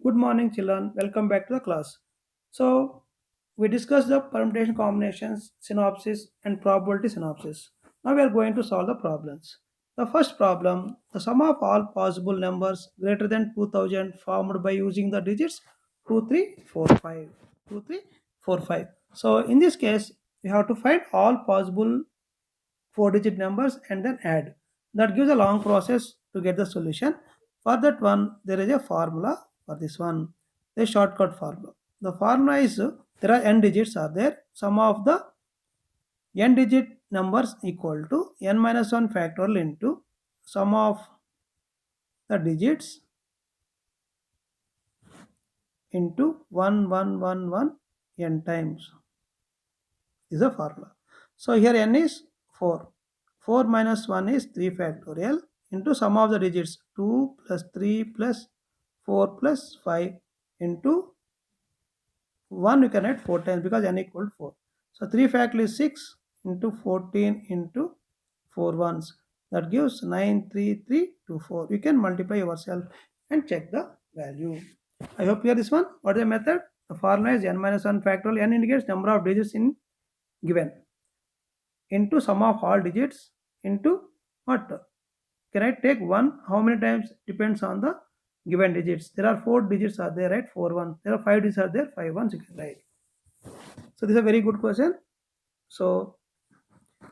Good morning, children. Welcome back to the class. So, we discussed the permutation combinations, synopsis, and probability synopsis. Now, we are going to solve the problems. The first problem, the sum of all possible numbers greater than 2000 formed by using the digits 2, 3, 4, 5. 2, 3, 4, 5. So, in this case, we have to find all possible four-digit numbers and then add. That gives a long process to get the solution. For that one, there is a formula for this one, the shortcut formula. The formula is there are n digits are there. Sum of the n digit numbers equal to n minus 1 factorial into sum of the digits into 1 n times is the formula. So here n is 4. 4 minus 1 is 3 factorial into sum of the digits 2 plus 3 plus 4 plus 5 into 1 you can write 4 times because n equal to 4. So 3 factorial is 6 into 14 into 4 ones. That gives 93324. You can multiply yourself and check the value. I hope you hear this one. What is the method? The formula is n minus 1 factorial. N indicates number of digits in given into sum of all digits into what? Can I take 1? How many times depends on the given digits. There are 4 digits are there, right? 4 ones. There are 5 digits are there, 5 ones you can write. So this is a very good question. So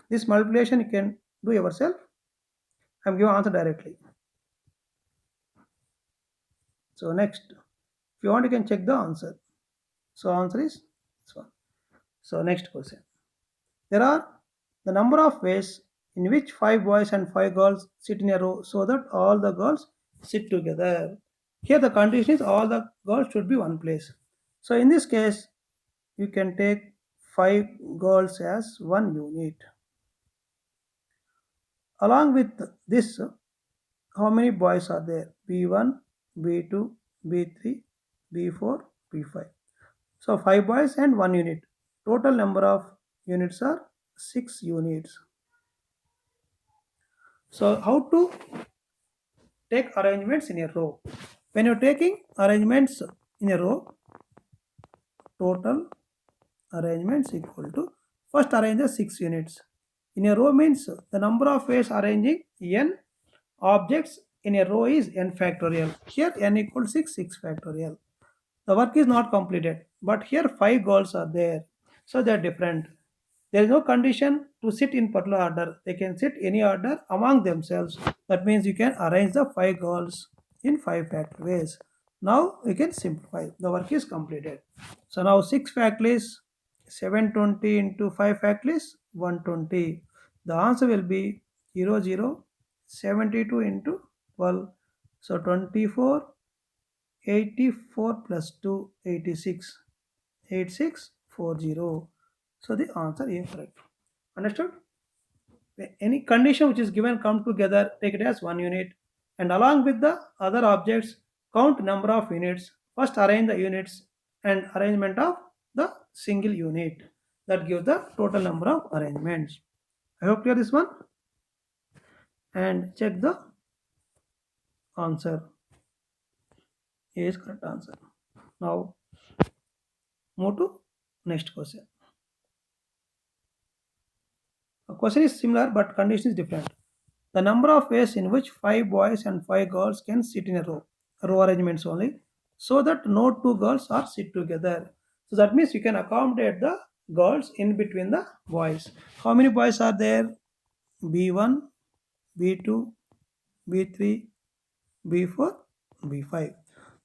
this multiplication you can do yourself. I'm giving answer directly. So next, if you want you can check the answer. So answer is this one. So next question. There are the number of ways in which 5 boys and 5 girls sit in a row so that all the girls sit together. Here the condition is all the girls should be one place. So in this case, you can take 5 girls as one unit. Along with this, how many boys are there? B1, B2, B3, B4, B5. So 5 boys and 1 unit. Total number of units are 6 units. So how to take arrangements in a row? When you're taking arrangements in a row, total arrangements equal to first arrange the 6 units. In a row means the number of ways arranging n objects in a row is n factorial. Here n equals 6, 6 factorial. The work is not completed, but here 5 goals are there. So they are different. There is no condition to sit in particular order. They can sit any order among themselves. That means you can arrange the 5 goals in 5 factor ways. Now we can simplify. The work is completed. So now 6 factorial is 720 into 5 factorial is 120. The answer will be 72 into 12. So 24, 84 plus 2, 86, 8640. So the answer is correct. Understood? Any condition which is given come together, take it as one unit, and along with the other objects, count number of units. First arrange the units and arrangement of the single unit. That gives the total number of arrangements. I hope you hear this one. And check the answer. A is correct answer. Now move to next question. The question is similar but condition is different. The number of ways in which 5 boys and 5 girls can sit in a row arrangements only, so that no two girls are sit together. So that means you can accommodate the girls in between the boys. How many boys are there? B1, B2, B3, B4, B5.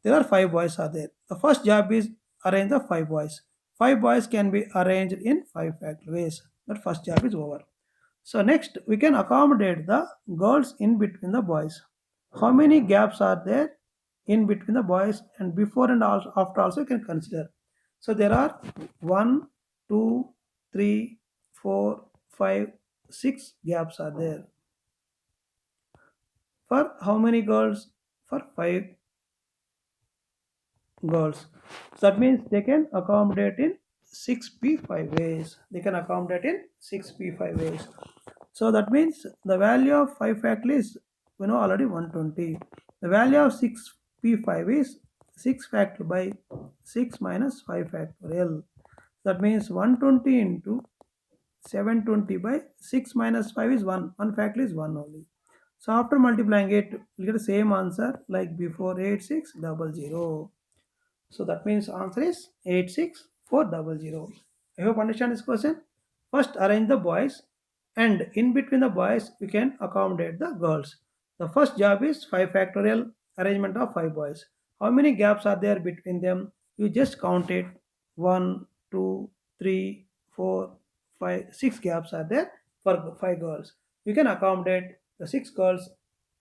There are 5 boys are there. The first job is arrange the 5 boys. 5 boys can be arranged in 5 factor ways. That first job is over. So next we can accommodate the girls in between the boys. How many gaps are there in between the boys, and before and after also you can consider. So there are 1, 2, 3, 4, 5, 6 gaps are there. For how many girls? For 5 girls. So that means they can accommodate in 6p5 ways. They can accommodate in 6p5 ways. So that means the value of 5 factorial is we know already 120. The value of 6p5 is 6 factorial by 6 minus 5 factorial. That means 120 into 720 by 6 minus 5 is 1. 1 factorial is 1 only. So after multiplying it, we'll get the same answer like before, 8600. So that means answer is 86400. I hope you understand this question. First arrange the boys, and in between the boys we can accommodate the girls. The first job is 5 factorial arrangement of 5 boys. How many gaps are there between them? You just count it. 1, 2, 3, 4, 5, 6 gaps are there for 5 girls. You can accommodate the 6 girls,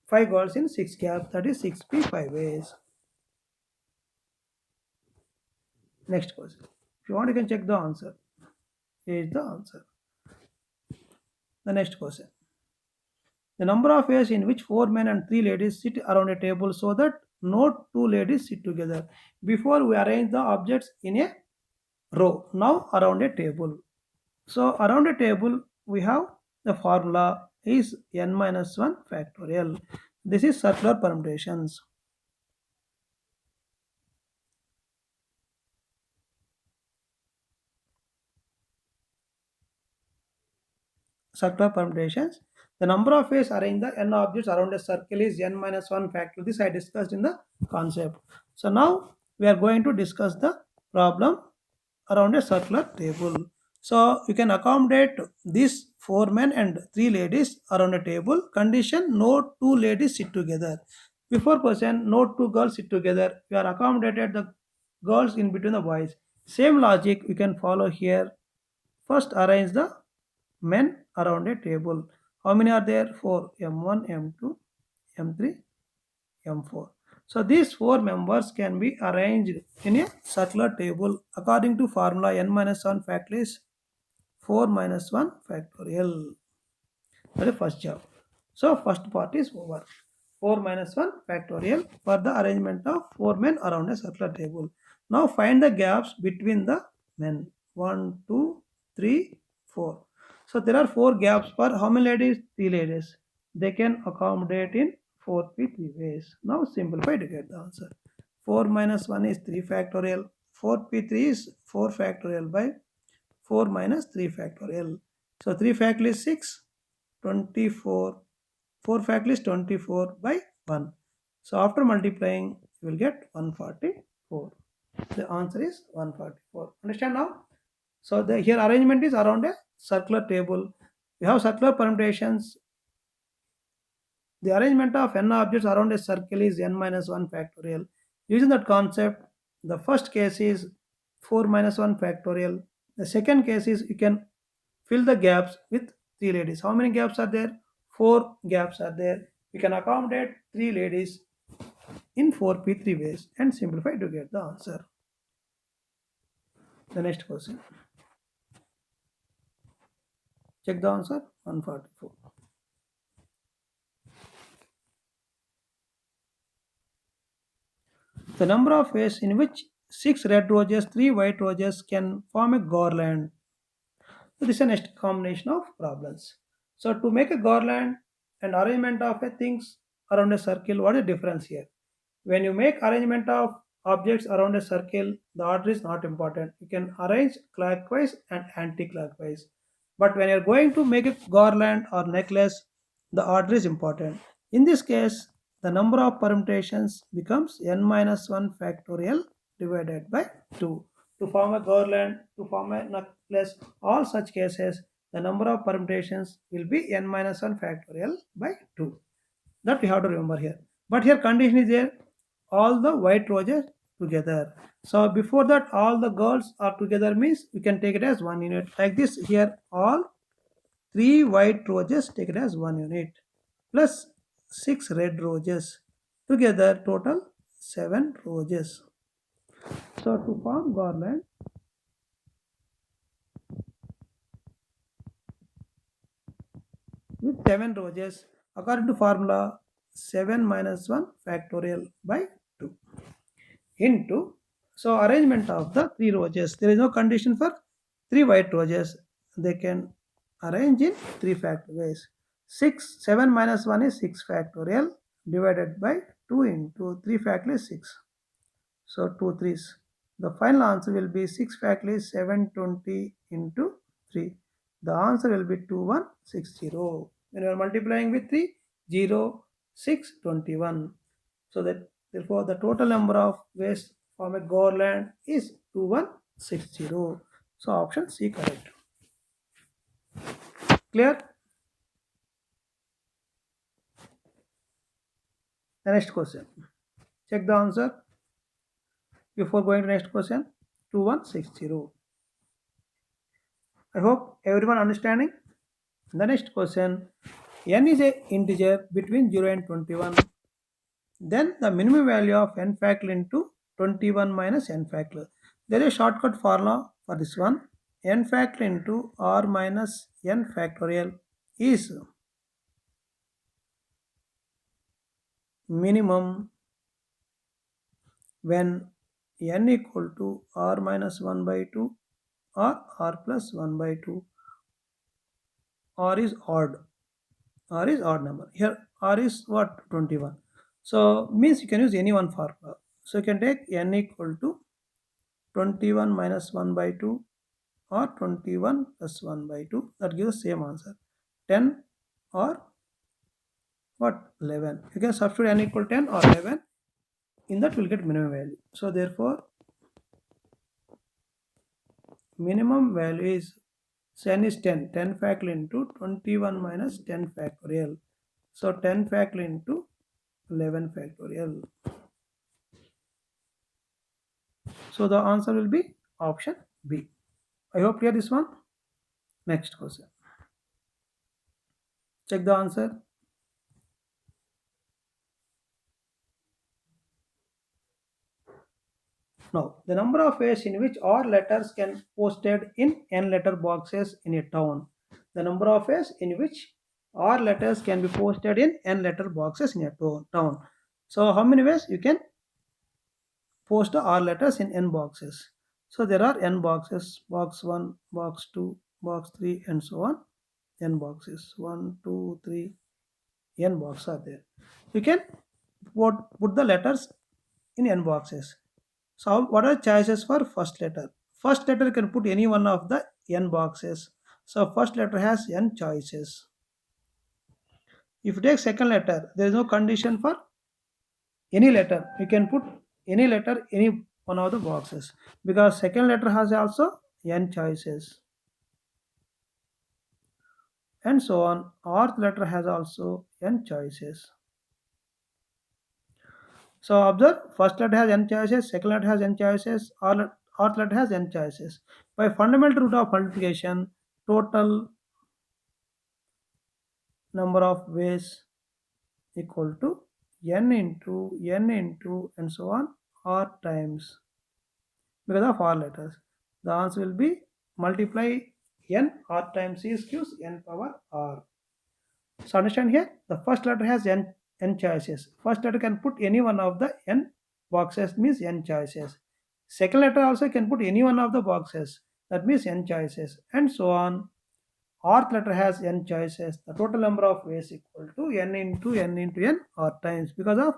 5 girls in 6 gaps, that is 6p 5 ways. Next question. If you want, you can check the answer. Here is the answer. The next question. The number of ways in which 4 men and 3 ladies sit around a table so that no 2 ladies sit together. Before we arrange the objects in a row. Now around a table. So around a table we have the formula is n minus 1 factorial. This is circular permutations. Circular permutations. The number of ways arrange the n objects around a circle is n minus 1 factorial. This I discussed in the concept. So now we are going to discuss the problem around a circular table. So you can accommodate these 4 men and 3 ladies around a table. Condition no 2 ladies sit together. Before question no 2 girls sit together. We are accommodated the girls in between the boys. Same logic we can follow here. First arrange the men around a table. How many are there? 4. M1, M2, M3, M4. So these 4 members can be arranged in a circular table according to formula n minus 1 factorial is 4 minus 1 factorial. That is the first job. So first part is over. 4 minus 1 factorial for the arrangement of 4 men around a circular table. Now find the gaps between the men. 1, 2, 3, 4. So there are 4 gaps for how many ladies? 3 ladies. They can accommodate in 4p 3 ways. Now simplify to get the answer. 4 minus 1 is 3 factorial. 4p 3 is 4 factorial by 4 minus 3 factorial. So 3 factorial is 6, 24. 4 factorial is 24 by 1. So after multiplying, you will get 144. The answer is 144. Understand now? So the here arrangement is around a circular table. We have circular permutations. The arrangement of n objects around a circle is n minus 1 factorial. Using that concept, the first case is 4 minus 1 factorial. The second case is you can fill the gaps with 3 ladies. How many gaps are there? 4 gaps are there. You can accommodate 3 ladies in 4p 3 ways and simplify to get the answer. The next question. Check the answer. 144. The number of ways in which 6 red roses, 3 white roses can form a garland. So this is a next combination of problems. So to make a garland and arrangement of a things around a circle, what is the difference here? When you make arrangement of objects around a circle, the order is not important. You can arrange clockwise and anti-clockwise. But when you're going to make a garland or necklace, the order is important. In this case, the number of permutations becomes n minus 1 factorial divided by 2. To form a garland, to form a necklace, all such cases, the number of permutations will be n minus 1 factorial by 2. That we have to remember here. But here condition is there, all the white roses together. So before that, all the girls are together means we can take it as 1 unit. Like this here, all 3 white roses take it as 1 unit plus 6 red roses. Together total 7 roses. So to form garland, with 7 roses, according to formula 7 minus 1 factorial by 2 into, so arrangement of the 3 roses. There is no condition for 3 white roses. They can arrange in 3 factorials. 7 minus 1 is 6 factorial divided by 2 into 3 factorial is 6. So 2 threes. The final answer will be 6 factorial is 720 into 3. The answer will be 2160. When you are multiplying with 3, 0, 6, 21. So that therefore the total number of ways from a Goreland is 2160. So option C correct. Clear? The next question. Check the answer before going to next question. 2160. I hope everyone understanding. The next question. N is a integer between 0 and 21. Then the minimum value of n factorial into 21 minus n factorial. There is a shortcut formula for this one. N factorial into r minus n factorial is minimum when n equal to r minus 1 by 2 or r plus 1 by 2. R is odd. R is odd number. Here R is what? 21. So means you can use any one formula. So you can take n equal to 21 minus 1 by 2 or 21 plus 1 by 2. That gives the same answer. 10 or what? 11. You can substitute n equal to 10 or 11. In that we'll get minimum value. So therefore minimum value is, so n is 10. 10 factorial into 21 minus 10 factorial. So 10 factorial into 11 factorial. So the answer will be option B. I hope clear this one. Next question. Check the answer. Now, the number of ways in which R letters can posted in n letter boxes in a town. The number of ways in which R letters can be posted in n letter boxes in a town. So how many ways you can post the R letters in n boxes? So there are n boxes, box 1, box 2, box 3 and so on. N boxes, 1, 2, 3, n boxes are there. You can put the letters in n boxes. So what are choices for first letter? First letter you can put any one of the n boxes. So first letter has n choices. If you take second letter, there is no condition for any letter. You can put any letter any one of the boxes because second letter has also n choices. And so on. Fourth letter has also n choices. So observe, first letter has n choices, second letter has n choices, fourth letter has n choices. By fundamental root of multiplication, total number of ways equal to n into and so on r times because of r letters. The answer will be multiply n r times c gives n power r. So understand here, the first letter has n choices. First letter can put any one of the n boxes, means n choices. Second letter also can put any one of the boxes, that means n choices, and so on. Rth letter has n choices. The total number of ways equal to n into n r times because of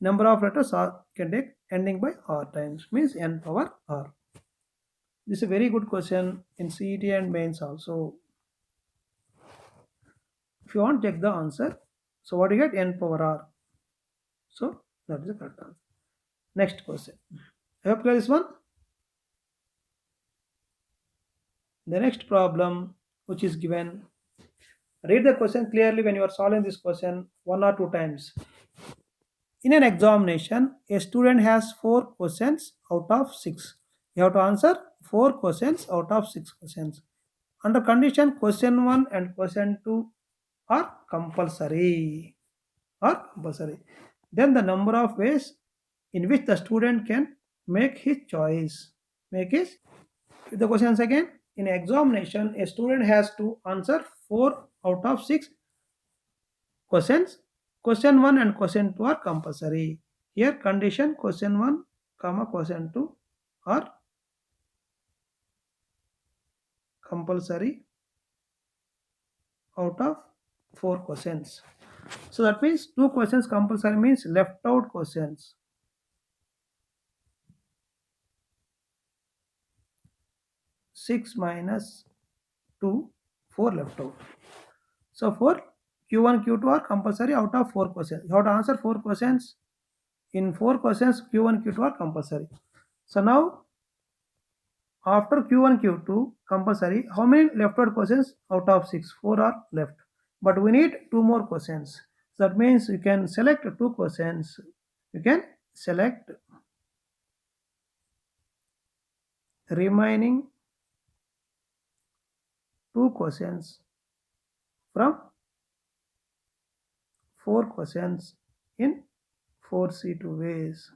number of letters r can take ending by r times, means n power r. This is a very good question in CET and mains also. If you want, check the answer. So what do you get? N power r. So that is the correct answer. Next question. I hope clear this one. The next problem which is given. Read the question clearly when you are solving this question 1 or 2 times. In an examination, a student has 4 questions out of 6. You have to answer 4 questions out of 6 questions. Under condition, question 1 and question 2 are compulsory. Then the number of ways in which the student can make his choice. The questions again. In examination, a student has to answer 4 out of 6 questions. Question 1 and question 2 are compulsory. Here condition question 1, question 2 are compulsory out of 4 questions. So that means 2 questions compulsory means left out questions. 6 minus 2, 4 left out. So for Q1, Q2 are compulsory out of 4 questions. You have to answer 4 questions. In 4 questions, Q1, Q2 are compulsory. So now after Q1, Q2 compulsory, how many left out questions out of 6? 4 are left. But we need 2 more questions. So that means you can select 2 questions. You can select remaining 2 questions from 4 questions in 4C2 ways.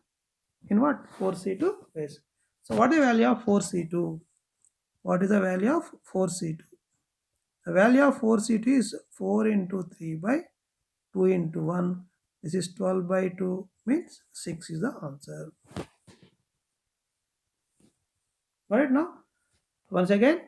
In what? 4C2 ways. So what is the value of 4C2? What is the value of 4C2? The value of 4C2 is 4 into 3 by 2 into 1. This is 12 by 2 means 6 is the answer. Got it now? Once again,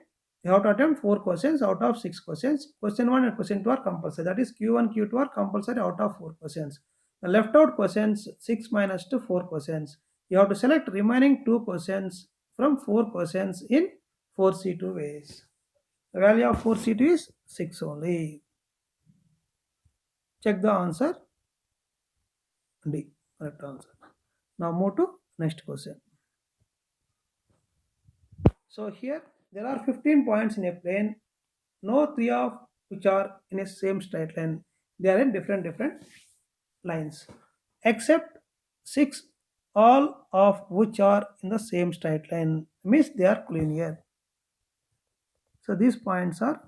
you have to attempt 4 questions out of 6 questions. Question 1 and question 2 are compulsory. That is Q1, Q2 are compulsory out of 4 questions. The left out questions 6 minus 2, 4 questions. You have to select remaining 2 questions from 4 questions in 4C2 ways. The value of 4C2 is 6 only. Check the answer. D. Correct answer. Now move to next question. So here there are 15 points in a plane. No 3 of which are in a same straight line. They are in different lines. Except 6 all of which are in the same straight line. Means they are collinear. So these points are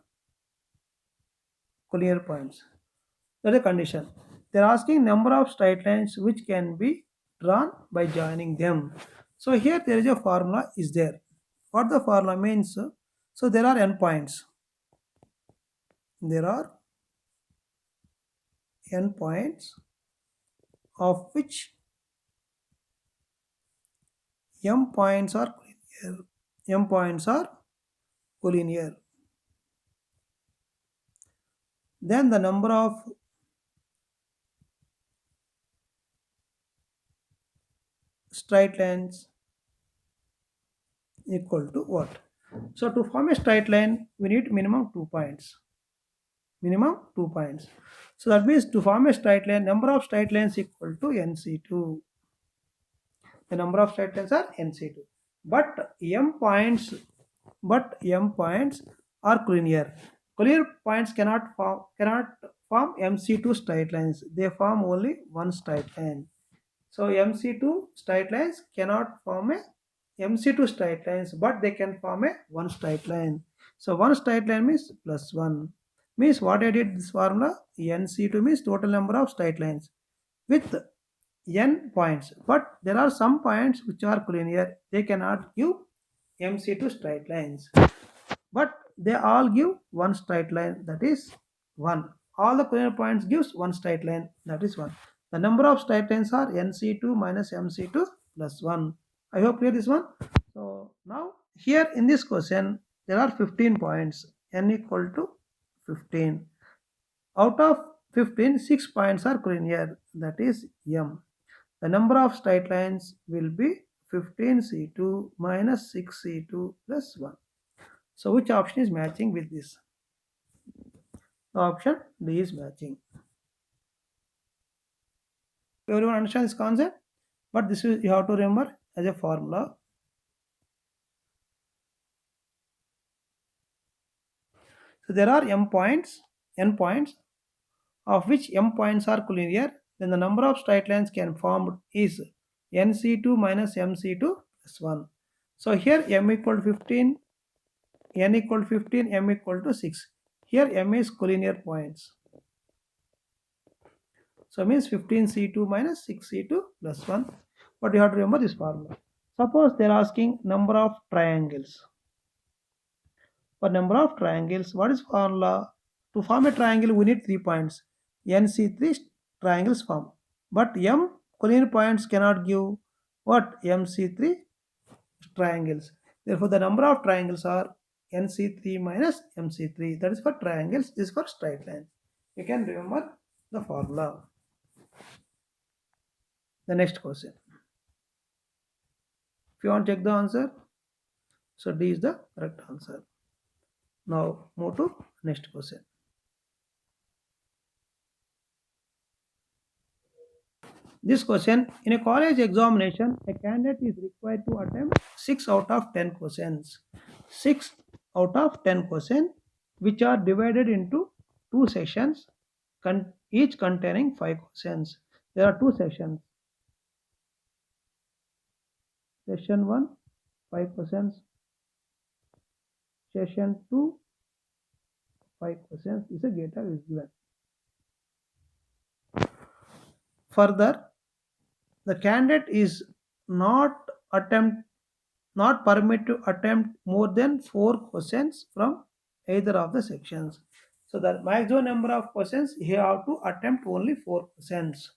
collinear points. That is a condition. They are asking number of straight lines which can be drawn by joining them. So here there is a formula is there. What the formula means? So there are n points. There are n points of which m points are collinear. M points are collinear. Then the number of straight lines equal to what? So to form a straight line, we need minimum 2 points. Minimum 2 points. So that means to form a straight line, number of straight lines equal to NC2. The number of straight lines are NC2. But m points are collinear. Collinear points cannot form MC2 straight lines. They form only one straight line. So MC2 straight lines cannot form a MC2 straight lines, but they can form a one straight line. So one straight line means plus 1. Means what I did this formula, NC2 means total number of straight lines with n points. But there are some points which are collinear. They cannot give MC2 straight lines. But they all give one straight line, that is 1. All the collinear points gives one straight line, that is 1. The number of straight lines are NC2 minus MC2 plus 1. I hope clear this one. So now here in this question there are 15 points, n equal to 15. Out of 15, 6 points are collinear, that is m. The number of straight lines will be 15C2 minus 6C2 plus 1. So which option is matching with this? The option D is matching. Everyone understand this concept? But this is you have to remember as a formula. So there are n points, of which m points are collinear. Then the number of straight lines can form is NC2 minus MC2 plus 1. So here m equal to 15, n equal to 15, m equal to 6. Here m is collinear points. So means 15C2 minus 6C2 plus 1. But you have to remember this formula. Suppose they are asking number of triangles. For number of triangles, what is formula? To form a triangle, we need 3 points. NC3 triangles form. But m collinear points cannot give what? MC3 triangles. Therefore, the number of triangles are NC3 minus MC3. That is for triangles. This is for straight lines. You can remember the formula. The next question. If you want to check the answer, So D is the correct answer. Now move to next question. This question, in a college examination, a candidate is required to attempt 6 out of 10 questions. 6 out of 10 questions, which are divided into two sessions, each containing 5 questions. There are two sessions. Session 1, 5 questions. Session 2, 5 questions is a data is given. Further, the candidate is not attempt not permitted to attempt more than 4 questions from either of the sections. So the maximum number of questions he have to attempt only 4 questions.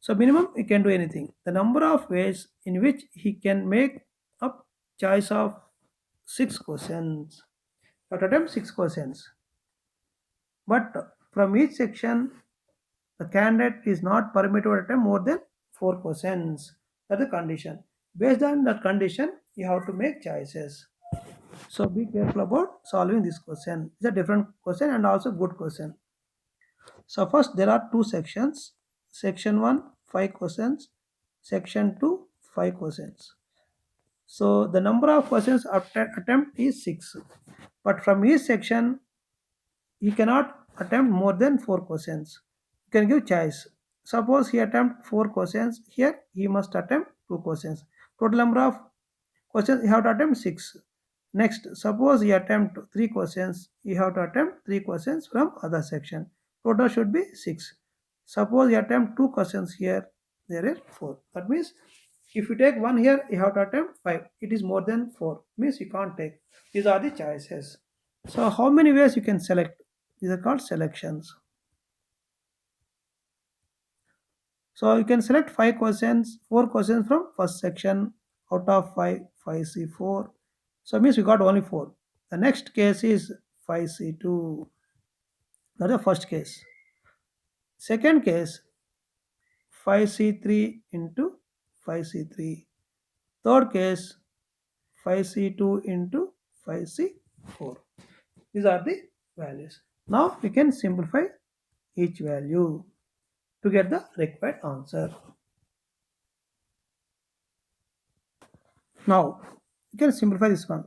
So minimum he can do anything. The number of ways in which he can make up choice of 6 questions. But attempt 6 questions. But from each section the candidate is not permitted to attempt more than 4 questions. That's the condition. Based on that condition, you have to make choices. So be careful about solving this question. It's a different question and also good question. So first there are two sections. Section 1, 5 questions. Section 2, 5 questions. So the number of questions attempt is 6. But from each section, he cannot attempt more than 4 questions. You can give choice. Suppose he attempt 4 questions. Here he must attempt 2 questions. Total number of questions he have to attempt 6. Next, suppose he attempt 3 questions. He have to attempt 3 questions from other section. Total should be 6. Suppose he attempt 2 questions here. There is 4. That means if you take 1 here, you have to attempt 5. It is more than 4. Means you can't take. These are the choices. So how many ways you can select? These are called selections. So you can select 5 questions, 4 questions from first section out of 5, 5C4. So means we got only 4. The next case is 5C2. That's the first case. Second case, 5C3 into 5C3. Third case, 5C2 into 5C4. These are the values. Now we can simplify each value to get the required answer. Now you can simplify this one.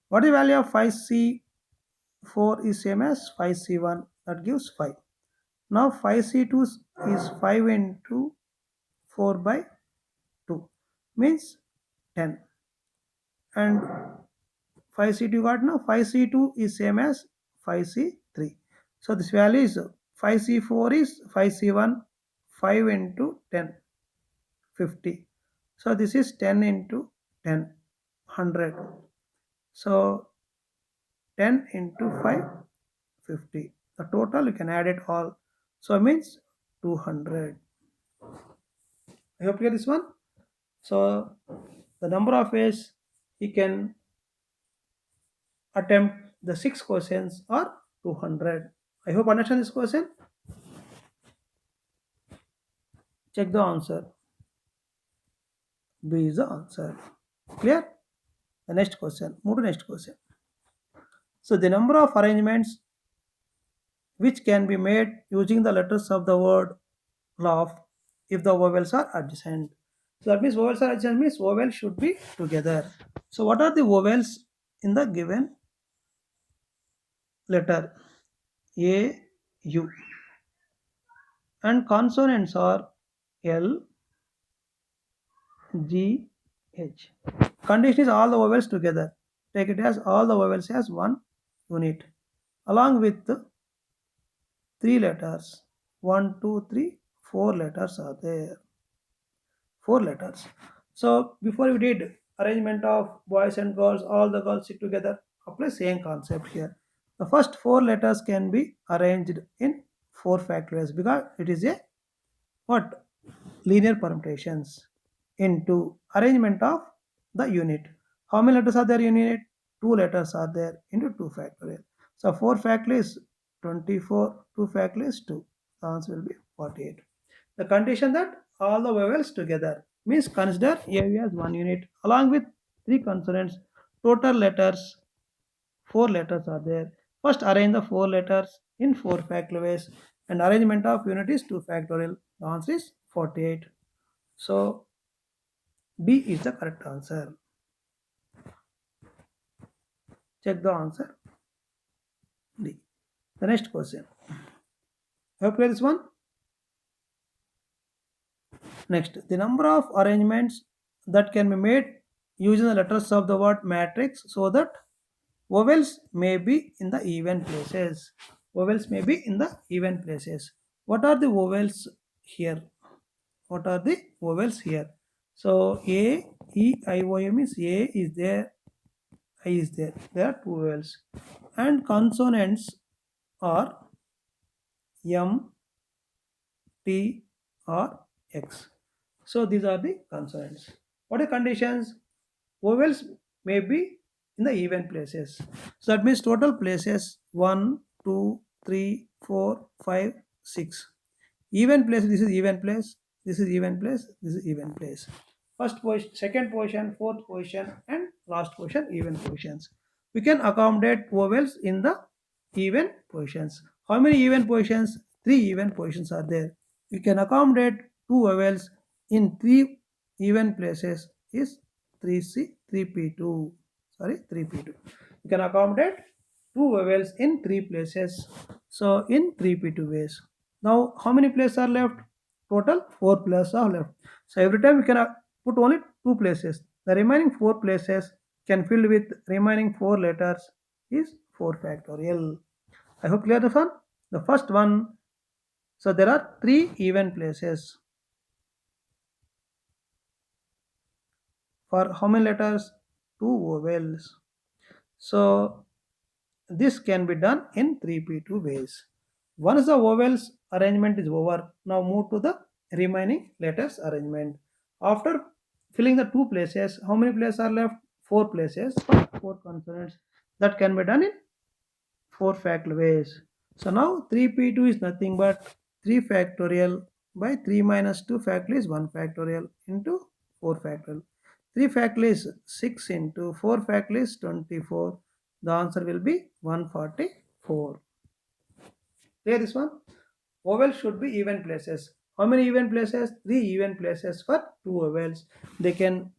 What is the value of 5C4 is same as 5C1, that gives 5. Now 5C2 is 5 into 4 by 2 means 10, and 5C2 got now 5C2 is same as 5C3. So this value is 5C4 is 5C1, 5 into 10, 50. So this is 10 into 10, 100. So 10 into 5, 50. The total you can add it all. So it means 200. I hope you get this one. So the number of ways he can attempt the 6 questions are 200. I hope you understand this question. Check the answer. B is the answer. Clear? The next question. Move to next question. So the number of arrangements which can be made using the letters of the word laugh if the vowels are adjacent. So that means vowels are adjacent means vowels should be together. So what are the vowels in the given letter? A, U. And consonants are L, G, H. Condition is all the vowels together. Take it as all the vowels as one unit along with 3 letters. 1, 2, 3, 4 letters are there. 4 letters. So before we did arrangement of boys and girls, all the girls sit together, apply same concept here. The first 4 letters can be arranged in 4 factorials because it is a what? Linear permutations into arrangement of the unit. How many letters are there in unit? 2 letters are there into 2 factorial. So 4 factorial is 24, 2 factorial is 2. The answer will be 48. The condition that all the vowels together means consider AV as one unit along with 3 consonants. total letters, 4 letters are there. First arrange the 4 letters in 4 factorial ways, and arrangement of unit is 2 factorial. The answer is 48. So D is the correct answer. Check the answer. D. The next question. Have you clear this one? Next, the number of arrangements that can be made using the letters of the word matrix so that vowels may be in the even places. Vowels may be in the even places. What are the vowels here? What are the vowels here? So A, E, I, O, M is A is there, I is there. There are two vowels. And consonants are M, T, or X. So these are the consonants. What are conditions? Vowels may be in the even places. So that means total places 1, 2, 3, 4, 5, 6. Even place, this is even place, this is even place, this is even place. First position, second position, fourth position, and last position, even positions. We can accommodate vowels in the even positions. How many even positions? 3 even positions are there. We can accommodate 2 vowels in 3 even places is 3C, 3P2. Sorry, 3P2. We can accommodate 2 vowels in 3 places. So in 3P2 ways. Now how many places are left? Total 4 places are left. So every time we can put only 2 places. The remaining 4 places can fill with remaining 4 letters is 4 factorial. I hope clear this one. The first one. So there are 3 even places. For how many letters? 2 vowels. So this can be done in 3P2 ways. Once the vowels arrangement is over, now move to the remaining letters arrangement. After filling the 2 places, how many places are left? 4 places, 4 consonants. That can be done in 4 factorial ways. So now 3P2 is nothing but 3 factorial by 3 minus 2 factorial is 1 factorial into 4 factorial. 3 factorial is 6 into 4 factorial is 24. The answer will be 144. Clear this one? Vowels should be even places. How many even places? 3 even places for 2 vowels. They can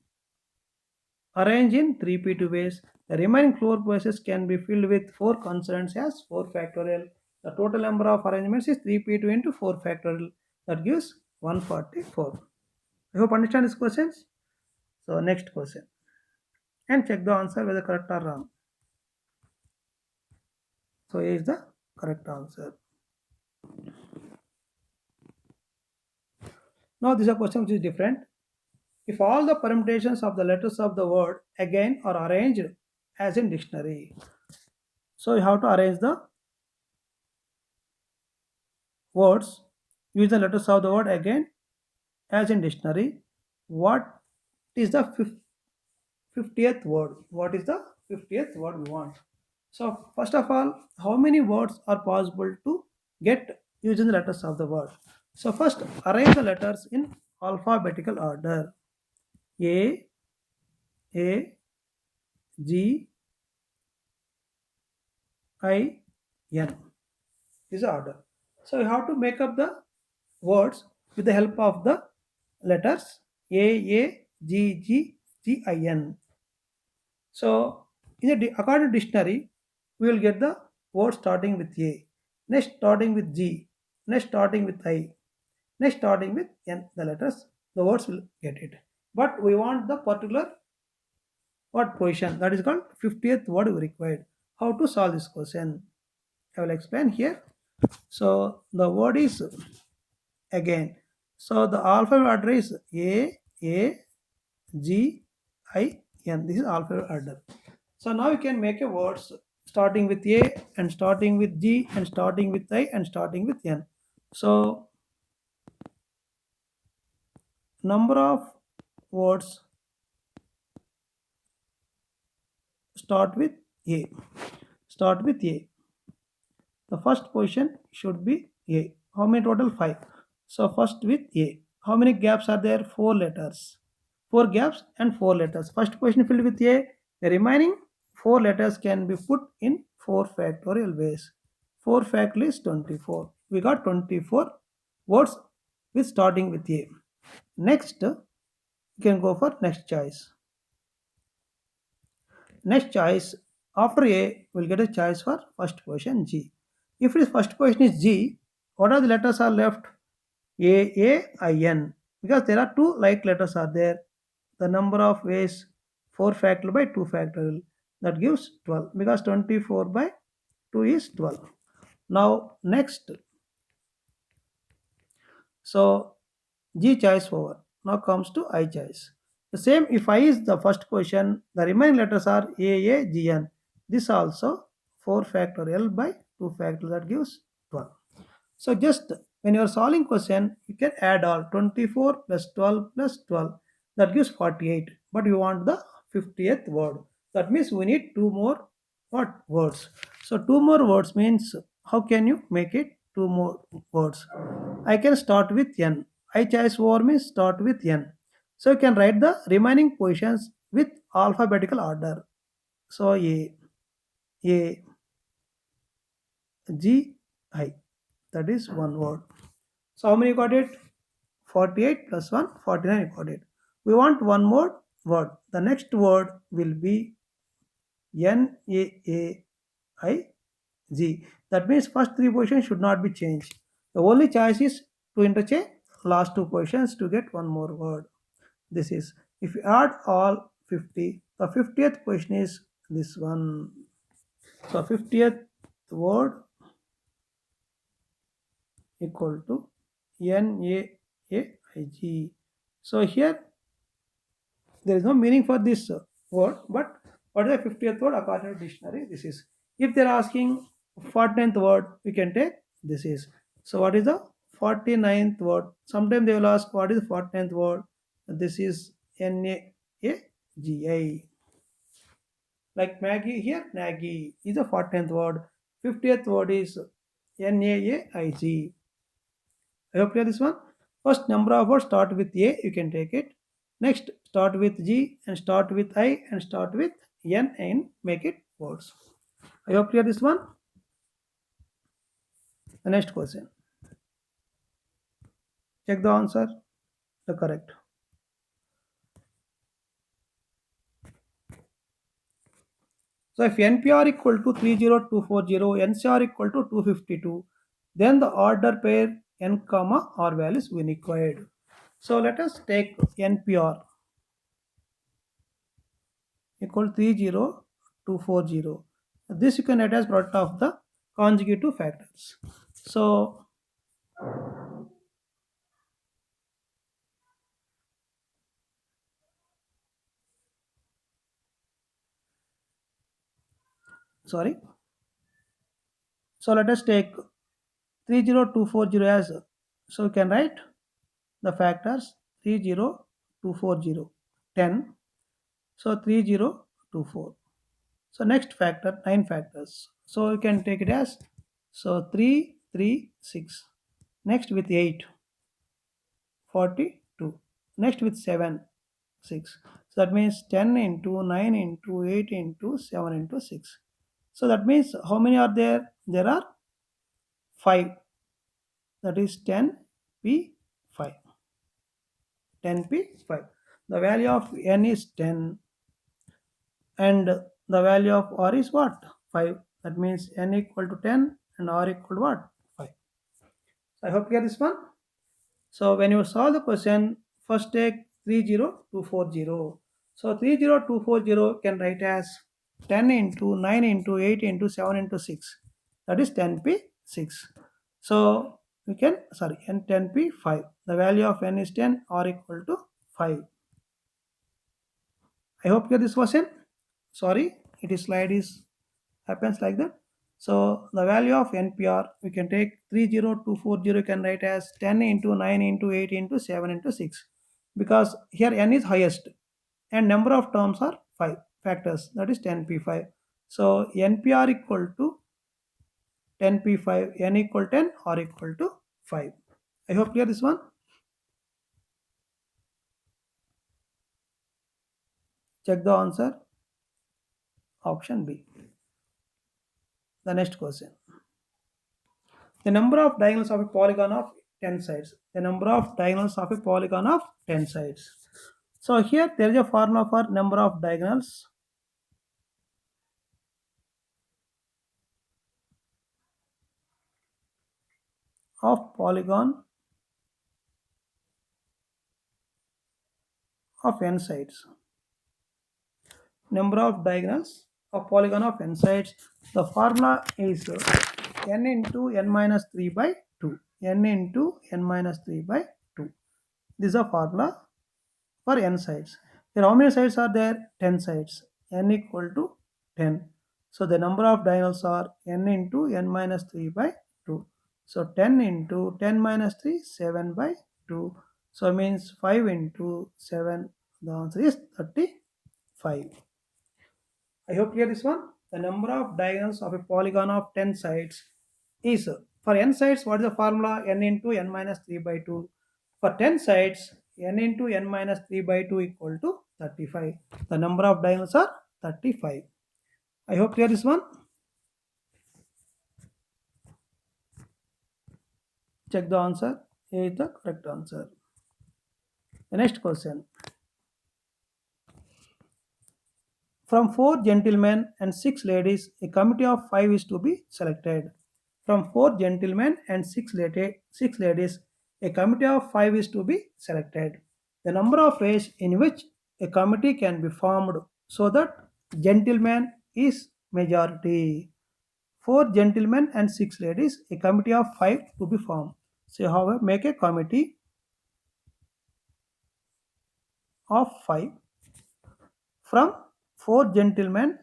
arrange in 3P2 ways. The remaining 4 places can be filled with 4 consonants as 4 factorial. The total number of arrangements is 3P2 into 4 factorial. That gives 144. I hope you understand these questions. So next question. And check the answer whether correct or wrong. So A is the correct answer. Now this is a question which is different. If all the permutations of the letters of the word again are arranged as in dictionary. So you have to arrange the words, use the letters of the word again as in dictionary. What is the 50th word? What is the 50th word we want? So first of all, how many words are possible to get using the letters of the word? So first arrange the letters in alphabetical order. A, G, I, N. This is the order. So you have to make up the words with the help of the letters A, G, G, G, I, N. So in the according to dictionary, we will get the word starting with A, next starting with G, next starting with I, next starting with N. The letters, the words will get it. But we want the particular word position, that is called 50th word we required. How to solve this question? I will explain here. So the word is again. So the alphabet order is A, G, I, N. This is alphabet order. So now you can make a words starting with A and starting with G and starting with I and starting with N. So number of words start with A. Start with A. The first position should be A. How many total? 5. So first with A. How many gaps are there? 4 letters. 4 gaps and 4 letters. First position filled with A, The remaining 4 letters can be put in 4 factorial ways. 4 factorial is 24. We got 24 words with starting with A. Next, you can go for next choice. Next choice, after A, we'll get a choice for first position G. If this first position is G, what are the letters are left? A, because there are two like letters are there. The number of ways 4 factorial by 2 factorial, that gives 12, because 24 by 2 is 12. Now next, so G choice over. Now comes to I choice. The same, if I is the first position, the remaining letters are AAGN. This also 4 factorial by 2 factorial, that gives 12. So just when you are solving question, you can add all 24 plus 12 plus 12. That gives 48. But we want the 50th word. That means we need two more what words. So two more words means how can you make it two more words? I can start with N. I choice over means start with N. So you can write the remaining positions with alphabetical order. So A, G, I. That is one word. So how many got it? 48 plus 1, 49 got it. We want one more word. The next word will be Naai. That means first three positions should not be changed. The only choice is to interchange last two positions to get one more word. This is, if you add all 50, the 50th position is this one. So 50th word equal to Naig. So here there is no meaning for this word, but what is the 50th word according to dictionary? This is. If they are asking 49th word, we can take this is. So what is the 49th word? Sometimes they will ask what is the 49th word? This is Naagi. Like Maggie here, Nagi is the 49th word. 50th word is Naig. I hope clear this one. First number of words start with A, you can take it. Next, start with G and start with I and start with N and make it words. I hope clear this one. The next question. Check the answer, the correct. So if NPR equal to 30240, NCR equal to 252, then the order pair N comma R values when required. So let us take NPR equal 30240. This you can write as product of the conjugative factors. So sorry. So let us take 30240 as, so you can write the factors 30240 10. So 3024. So next factor 9 factors. So you can take it as, so 336. Next with 8 42. Next with 7 6. So that means 10 into 9 into 8 into 7 into 6. So that means how many are there? There are 5. That is 10p5. 10p5. The value of n is 10 and the value of r is what? 5. That means n equal to 10 and r equal to what? 5. So I hope you get this one. So when you solve the question, first take 30240. So 30240 can write as 10 into 9 into 8 into 7 into 6. That is 10p6. So we can, sorry, n 10p5. The value of n is 10 or equal to 5. I hope you get this question. Sorry, it is slide is happens like that. So the value of NPR, we can take 30240 can write as 10 into 9 into 8 into 7 into 6, because here n is highest and number of terms are 5 factors, that is 10p5. So NPR equal to 10p5, n equal 10 or equal to 5. I hope clear this one. Check the answer. Option B. The next question. The number of diagonals of a polygon of 10 sides. The number of diagonals of a polygon of 10 sides. So here there is a formula for number of diagonals. Of polygon of n sides. Number of diagonals of polygon of n sides. The formula is n into n minus 3 by 2. N into n minus 3 by 2. This is a formula for n sides. Here how many sides are there? 10 sides. N equal to 10. So the number of diagonals are n into n minus 3 by 2. So 10 into 10 minus 3, 7 by 2. So means 5 into 7. The answer is 35. I hope clear this one. The number of diagonals of a polygon of 10 sides is, for n sides, what is the formula? N into n minus 3 by 2. For 10 sides, n into n minus 3 by 2 equal to 35. The number of diagonals are 35. I hope clear this one. Check the answer. A is the correct answer. The next question. From 4 gentlemen and 6 ladies, a committee of 5 is to be selected. From 4 gentlemen and 6 ladies, a committee of 5 is to be selected. The number of ways in which a committee can be formed so that gentleman is majority. 4 gentlemen and 6 ladies, a committee of 5 to be formed. So, however, make a committee of 5 from 4 gentlemen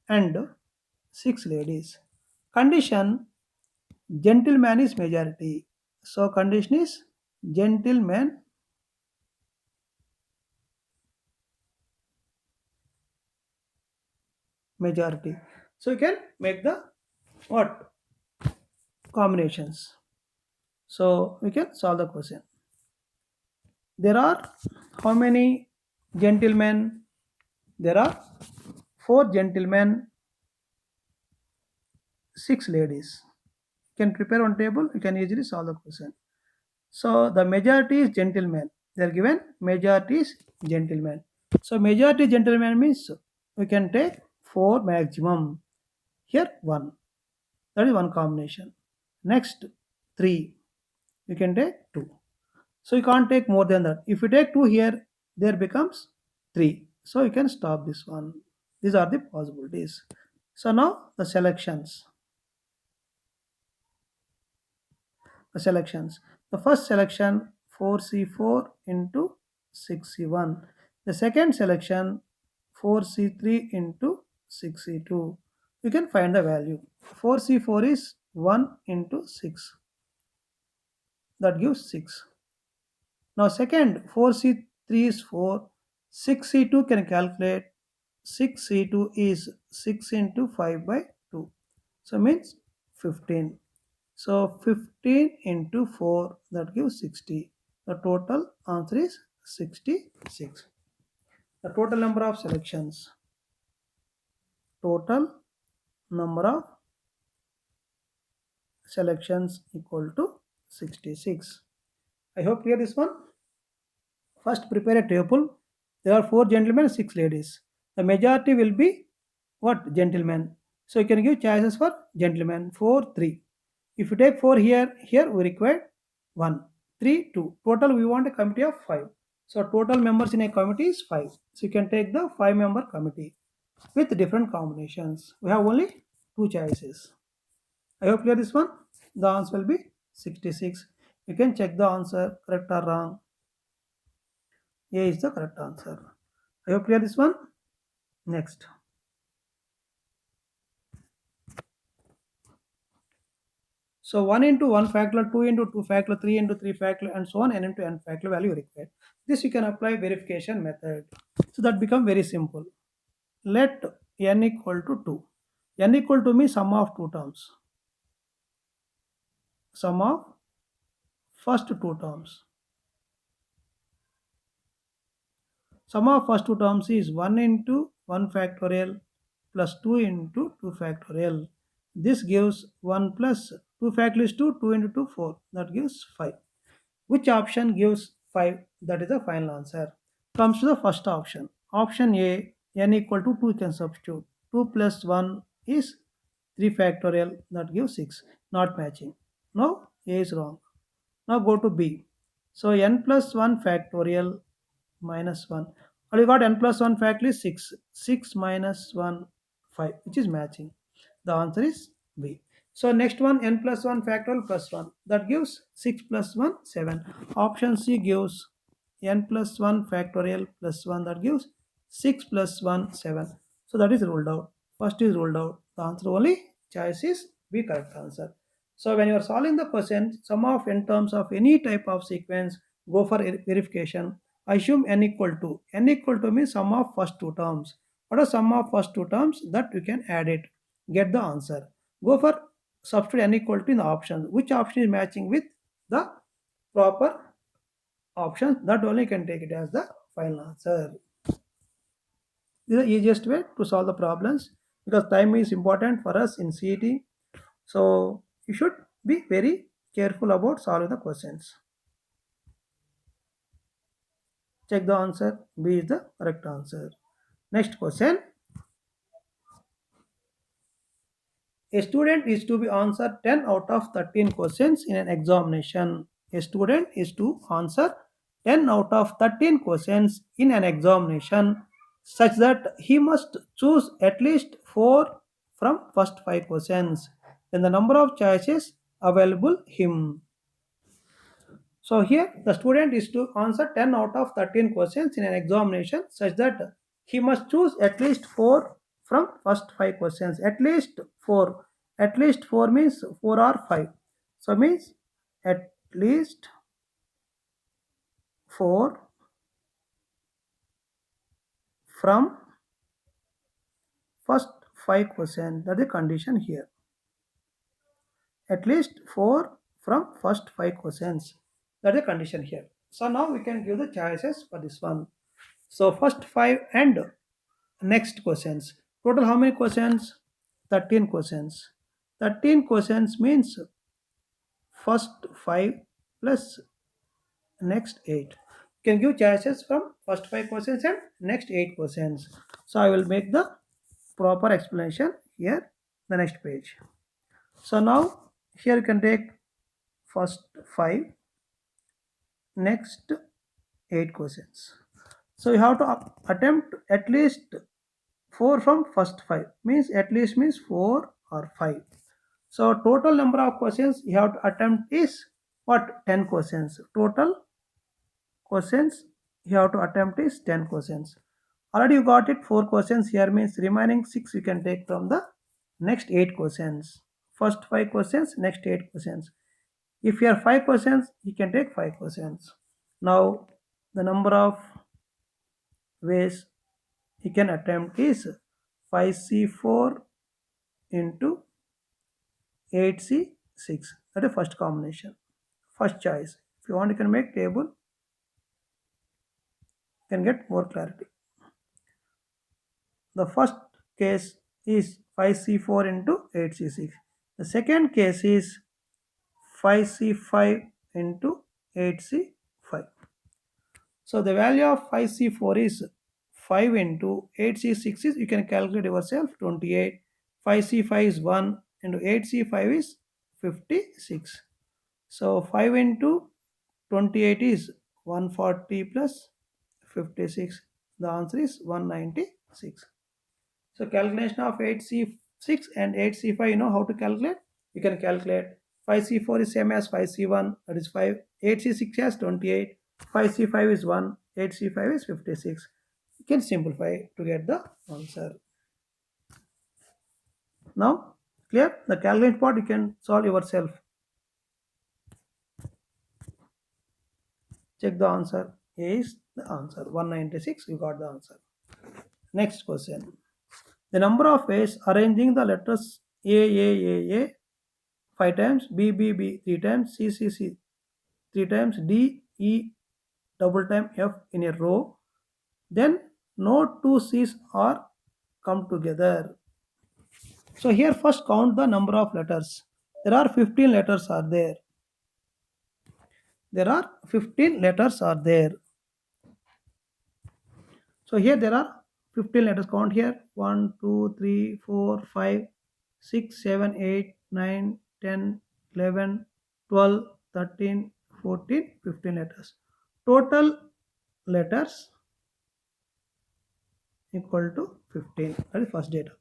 and 6 ladies. Condition, gentleman is majority. So condition is gentleman majority. So you can make the what combinations. So we can solve the question. There are how many gentlemen? There are 4 gentlemen, 6 ladies. You can prepare one table, you can easily solve the question. So the majority is gentlemen. They are given majority is gentlemen. So majority gentlemen means we can take 4 maximum. Here 1. That is one combination. Next 3. We can take 2. So you can't take more than that. If you take 2 here, there becomes 3. So you can stop this one. These are the possibilities. So now the selections. The first selection 4C4 into 6C1. The second selection 4C3 into 6C2. You can find the value. 4C4 is 1 into 6. That gives 6. Now second 4C3 is 4. 6C2 can calculate. 6C2 is 6 into 5 by 2. So means 15. So 15 into 4, that gives 60. The total answer is 66. The total number of selections. Total number of selections equal to 66. I hope clear this one. First prepare a table. There are 4 gentlemen, 6 ladies. The majority will be what? Gentlemen. So you can give choices for gentlemen. 4, 3. If you take 4 here we require 1, 3, 2. Total we want a committee of 5. So total members in a committee is 5. So you can take the 5-member committee with different combinations. We have only 2 choices. I hope clear this one. The answer will be 66. You can check the answer correct or wrong. A is the correct answer. I hope clear this one. Next. So 1 into 1 factorial, 2 into 2 factorial, 3 into 3 factorial, and so on, n into n factorial value required. This you can apply verification method. So that become very simple. Let n equal to 2. N equal to means sum of 2 terms. Sum of first 2 terms. Sum of first two terms is 1 into 1 factorial plus 2 into 2 factorial. This gives 1 plus 2 factorial is 2, 2 into 2, 4. That gives 5. Which option gives 5? That is the final answer. Comes to the first option. Option A, n equal to 2 you can substitute. 2 plus 1 is 3 factorial. That gives 6. Not matching. No, A is wrong. Now go to B. So n plus 1 factorial minus 1. Or you got n plus 1 factorial is 6. 6 minus 1, 5, which is matching. The answer is B. So next one, n plus 1 factorial plus 1. That gives 6 plus 1, 7. Option C gives n plus 1 factorial plus 1. That gives 6 plus 1, 7. So that is ruled out. First is ruled out. The answer only choice is B, correct answer. So when you are solving the question, sum of n terms of any type of sequence, go for verification. Assume n equal to. N equal to means sum of first two terms. What are sum of first two terms? That you can add it. Get the answer. Go for substitute n equal to in the options. Which option is matching with the proper option? That only you can take it as the final answer. This is the easiest way to solve the problems because time is important for us in CET. So you should be very careful about solving the questions. Check the answer. B is the correct answer. Next question. A student is to be answered 10 out of 13 questions in an examination. A student is to answer 10 out of 13 questions in an examination such that he must choose at least 4 from first 5 questions. Then the number of choices available him. So here the student is to answer 10 out of 13 questions in an examination such that he must choose at least 4 from first 5 questions. At least 4. At least 4 means 4 or 5. So means at least 4 from first 5 questions. That is the condition here. At least 4 from first 5 questions. That is the condition here. So now we can give the choices for this one. So first 5 and next questions. Total how many questions? 13 questions. 13 questions means first 5 plus next 8. You can give choices from first 5 questions and next 8 questions. So I will make the proper explanation here, the next page. So now here you can take first 5, next 8 questions. So you have to attempt at least 4 from first 5 means at least means 4 or 5. So total number of questions you have to attempt is what? 10 questions. Total questions you have to attempt is 10 questions. Already you got it 4 questions here means remaining 6 you can take from the next 8 questions. First 5 questions, next 8 questions. If you have 5 questions, you can take 5 questions. Now the number of ways you can attempt is 5C4 into 8C6. That is first combination, first choice. If you want, you can make table, you can get more clarity. The first case is 5C4 into 8C6. The second case is 5C5 into 8C5. So the value of 5C4 is 5 into 8C6 is, you can calculate yourself, 28. 5C5 is 1 into 8C5 is 56. So 5 into 28 is 140 plus 56. The answer is 196. So calculation of 8C6 and 8C5, you know how to calculate? You can calculate 5C4 is same as 5C1, that is 5. 8C6 has 28. 5C5 is 1. 8C5 is 56. You can simplify to get the answer. Now, clear? The calculate part you can solve yourself. Check the answer. A is the answer. 196, you got the answer. Next question. The number of ways arranging the letters A 5 times, B 3 times, C 3 times, D E double time F in a row then no two C's are come together. So here first count the number of letters. There are 15 letters are there. There are 15 letters are there. So here there are 15 letters. Count here 1, 2, 3, 4, 5, 6, 7, 8, 9, 10, 11, 12, 13, 14, 15 letters. Total letters equal to 15. That is first data.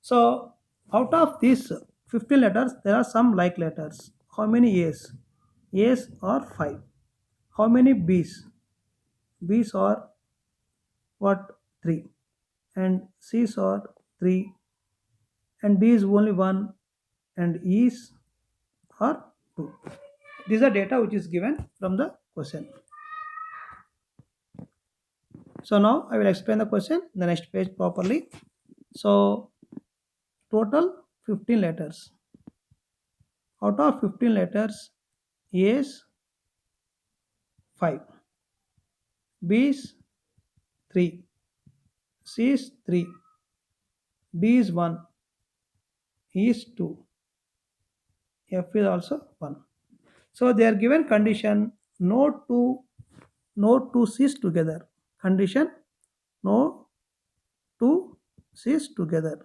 So out of these 15 letters, there are some like letters. How many A's? A's are 5. How many B's? B's are what? 3. And C's are 3. And D is only 1. And E's are 2. These are data which is given from the question. So now I will explain the question in the next page properly. So total 15 letters. Out of 15 letters, A is 5, B is 3, C is 3, D is 1, E is 2, F is also 1. So they are given condition no two C's together. Condition no two C's together.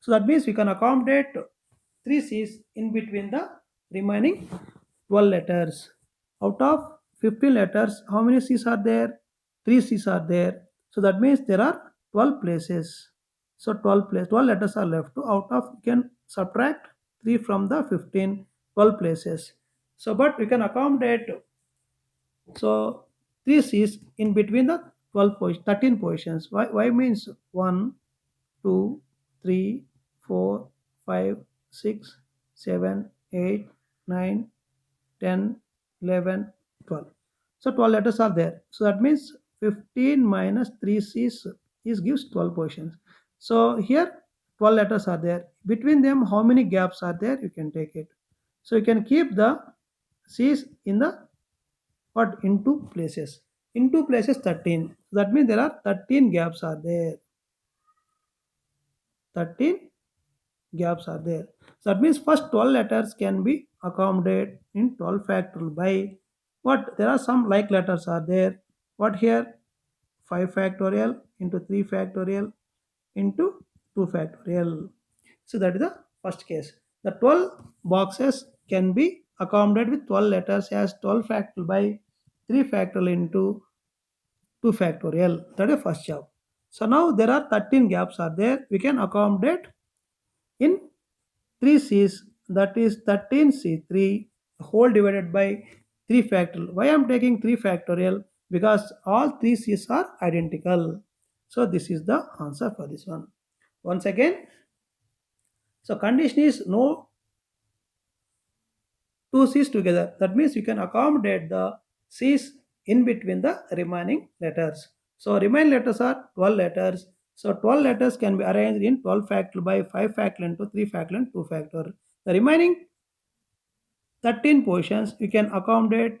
So that means we can accommodate 3 C's in between the remaining 12 letters. Out of 15 letters, how many C's are there? 3 C's are there. So that means there are 12 places. So 12 letters are left. Out of, you can subtract 3 from the 15, 12 places. So but we can accommodate, so 3 C's in between the 13 positions. Why means 1, 2, 3, 4, 5, 6, 7, 8, 9, 10, 11, 12. So 12 letters are there. So that means 15 minus 3 C's is gives 12 positions. So here 12 letters are there. Between them, how many gaps are there? You can take it. So you can keep the C's in the what? In two places. In two places 13. So that means there are 13 gaps are there. 13 gaps are there. So that means first 12 letters can be accommodated in 12 factorial by what? There are some like letters are there. What here? 5 factorial into 3 factorial into 2 factorial. So that is the first case. The 12 boxes can be accommodated with 12 letters as 12 factorial by 3 factorial into 2 factorial. That is first job. So now there are 13 gaps are there. We can accommodate in 3 C's, that is 13C3 whole divided by 3 factorial. Why I am taking 3 factorial? Because all 3 C's are identical. So this is the answer for this one. Once again, so condition is no two C's together. That means you can accommodate the C's in between the remaining letters. So remaining letters are 12 letters. So 12 letters can be arranged in 12 factorial by 5 factorial into 3 factorial and 2 factorial. The remaining 13 positions we can accommodate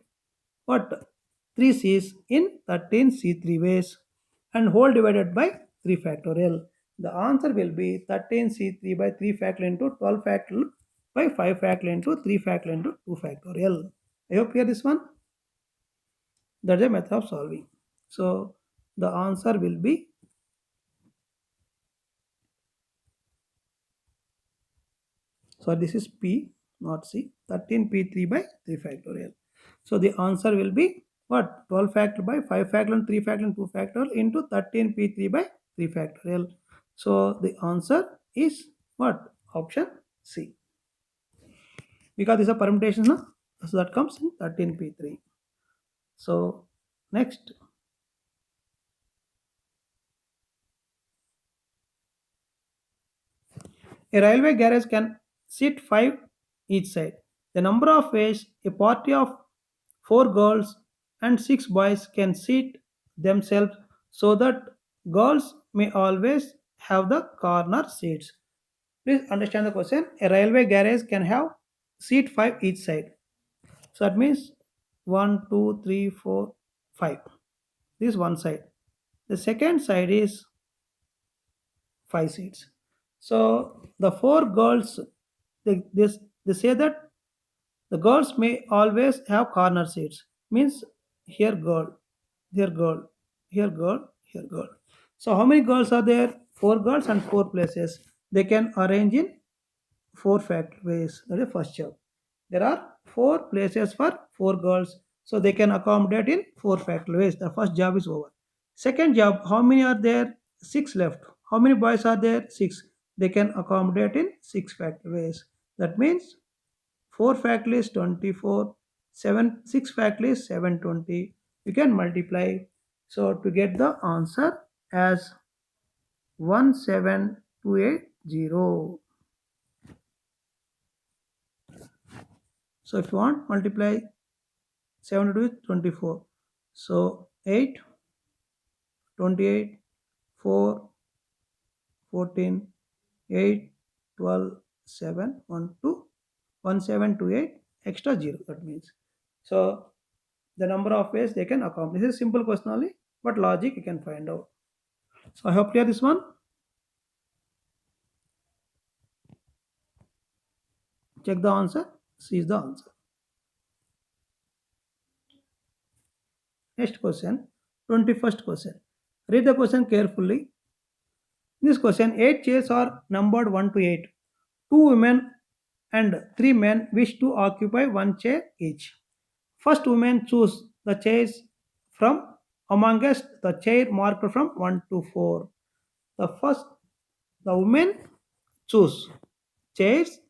what? 3 C's in 13 C3 ways and whole divided by 3 factorial. The answer will be 13 C3 by 3 factorial into 12 factorial by 5 factorial into 3 factorial into 2 factorial. I hope you hear this one. That's the method of solving. So the answer will be this is P, not C. 13P3 by 3 factorial. So the answer will be what? 12 factorial by 5 factorial and 3 factorial and 2 factorial into 13P3 by 3 factorial. So the answer is what? Option C. Because this is a permutation, no? So that comes in 13P3. So next. A railway garage can seat 5 each side. The number of ways a party of 4 girls and 6 boys can seat themselves so that girls may always have the corner seats. Please understand the question. A railway garage can have seat 5 each side. So that means 1, 2, 3, 4, 5. This one side. The second side is 5 seats. So the 4 girls, they say that the girls may always have corner seats. Means here girl, here girl, here girl, here girl. So how many girls are there? 4 girls and 4 places. They can arrange in 4 factories. That is first job. There are 4 places for 4 girls, so they can accommodate in 4 factories. The first job is over. Second job, how many are there? 6 left. How many boys are there? 6. They can accommodate in 6 factories. That means 4 factories 24, 7 6 factories 720. You can multiply. So to get the answer as 17280. So if you want, multiply 7 with 24. So 8, 28, 4, 14, 8, 12, 7, 1, 2, 1728, extra 0. That means. So the number of ways they can accomplish. This is simple question only, but logic you can find out. So I hope clear this one. Check the answer. See the answer. Next question, 21st question. Read the question carefully. In this question, 8 chairs are numbered 1 to 8. 2 women and 3 men wish to occupy 1 chair each. First woman choose the chairs from amongst the chair marked from 1 to 4. The women choose chairs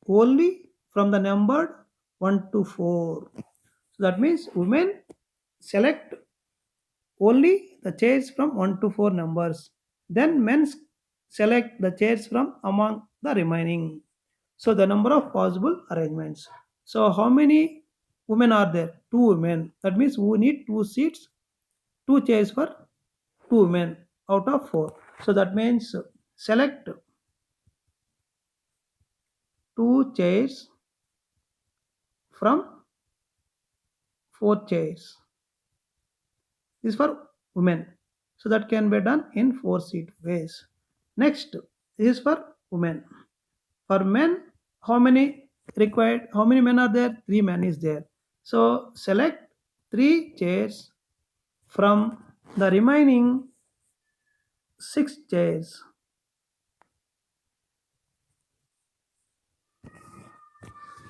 only from the numbered 1 to 4. So that means women select only the chairs from 1 to 4 numbers. Then men select the chairs from among the remaining. So the number of possible arrangements. So how many women are there? 2 women. That means we need 2 seats, 2 chairs for 2 women out of 4. So that means select 2 chairs from 4 chairs. This is for women. So that can be done in 4 seat ways. Next, this is for women. For men, how many required? How many men are there? 3 men is there. So select 3 chairs from the remaining 6 chairs.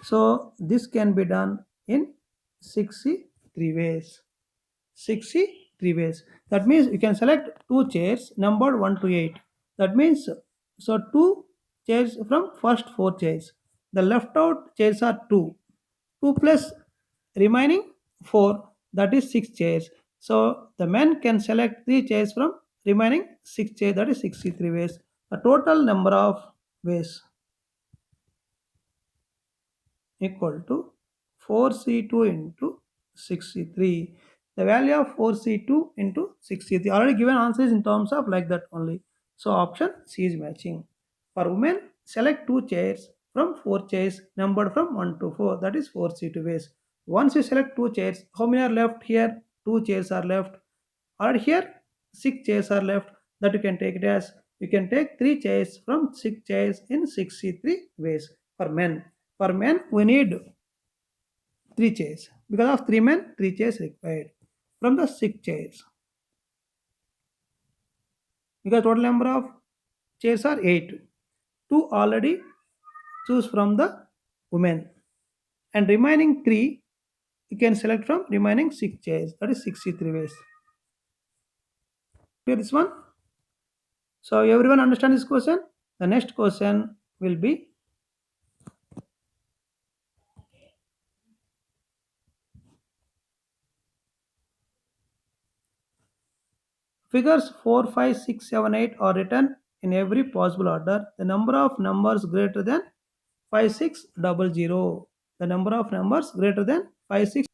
So this can be done in 63 ways. 63 ways. That means you can select 2 chairs numbered 1 to 8. That means so 2 chairs from first 4 chairs. The left out chairs are 2. 2 plus remaining 4, that is 6 chairs. So the men can select 3 chairs from remaining 6 chairs, that is 63 ways. The total number of ways equal to 4C2 into 63. The value of 4C2 into 63. Already given answer is in terms of like that only. So option C is matching. For women, select 2 chairs from 4 chairs numbered from 1 to 4. That is 4C2 ways. Once you select 2 chairs, how many are left here? 2 chairs are left. Or here 6 chairs are left. That you can take it as you can take 3 chairs from 6 chairs in 63 ways. For men, we need 3 chairs. Because of 3 men, 3 chairs required from the 6 chairs. Because total number of chairs are 8. 2 already choose from the women. And remaining 3, you can select from remaining 6 chairs. That is 63 ways. Clear this one? So everyone understand this question? The next question will be figures 4, 5, 6, 7, 8 are written in every possible order. The number of numbers greater than 5600. The number of numbers greater than 56.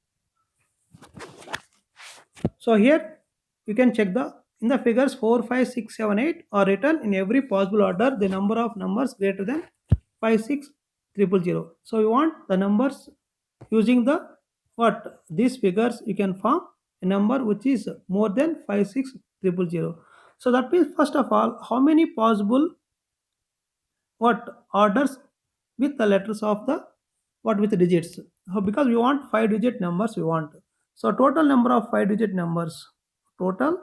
So here you can check the in the figures 4, 5, 6, 7, 8 are written in every possible order. The number of numbers greater than 56000. So you want the numbers using the what these figures you can form a number which is more than 56000. So that means first of all, how many possible what orders with the letters of the what with the digits. Because we want 5 digit numbers we want. So total number of 5 digit numbers, total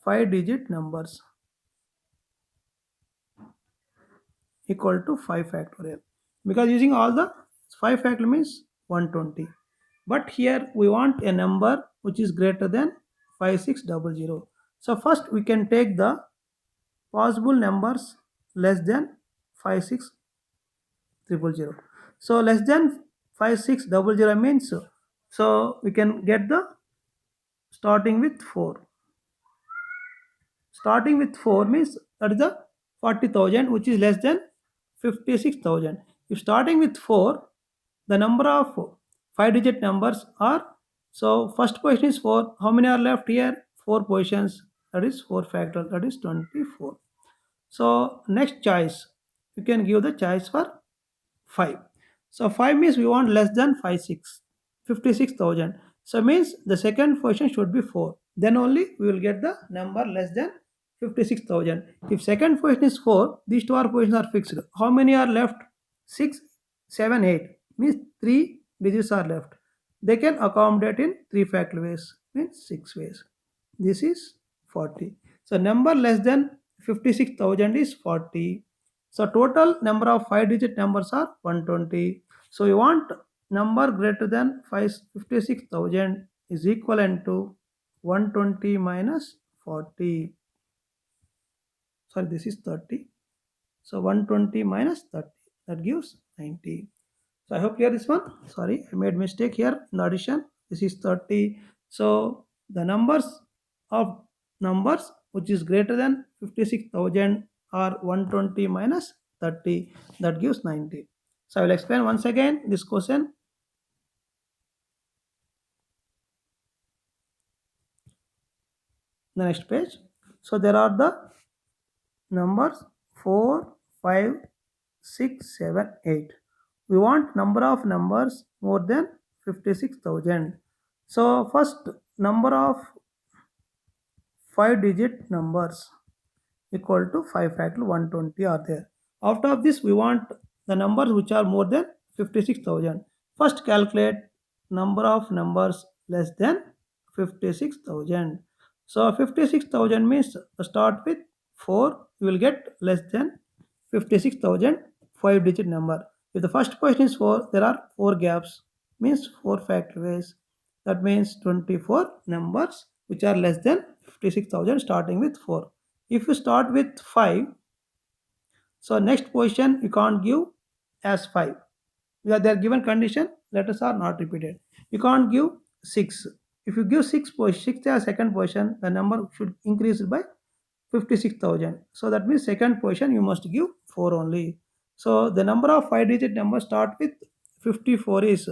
5 digit numbers equal to 5 factorial, because using all the 5 factorial means 120, but here we want a number which is greater than 5600. So first we can take the possible numbers less than 56000. So less than 5600 means, so we can get the starting with 4. Starting with 4 means that is the 40,000 which is less than 56,000. If starting with 4, the number of 5 digit numbers are, so first position is 4. How many are left here? 4 positions, that is 4 factorial, that is 24. So next choice, you can give the choice for 5. So 5 means we want less than 56,000. So means the second position should be 4. Then only we will get the number less than 56,000. If second position is 4, these two are positions are fixed. How many are left? 6, 7, 8. Means 3 digits are left. They can accommodate in 3 factorial ways, means 6 ways. This is 40. So number less than 56,000 is 40. So total number of 5 digit numbers are 120. So you want number greater than 56,000 is equivalent to 120 minus 40. Sorry, this is 30. So 120 minus 30, that gives 90. So I hope clear this one. Sorry, I made mistake here in the addition. This is 30. So the numbers of numbers which is greater than 56,000 are 120 minus 30, that gives 90. So I will explain once again this question. The next page. So there are the numbers 4, 5, 6, 7, 8. We want number of numbers more than 56,000. So first number of 5 digit numbers equal to 5 factorial 120 are there. After this we want the numbers which are more than 56,000. First calculate number of numbers less than 56,000. So 56,000 means start with 4, you will get less than 56,000 5 digit number. If the first position is 4, there are 4 gaps, means 4 factorial ways. That means 24 numbers which are less than 56,000 starting with 4. If you start with 5, so next position you can't give as 5. Because they are given condition, letters are not repeated. You can't give 6. If you give 6 as second position, the number should increase by 56,000. So that means second position you must give 4 only. So the number of 5 digit numbers start with 54 is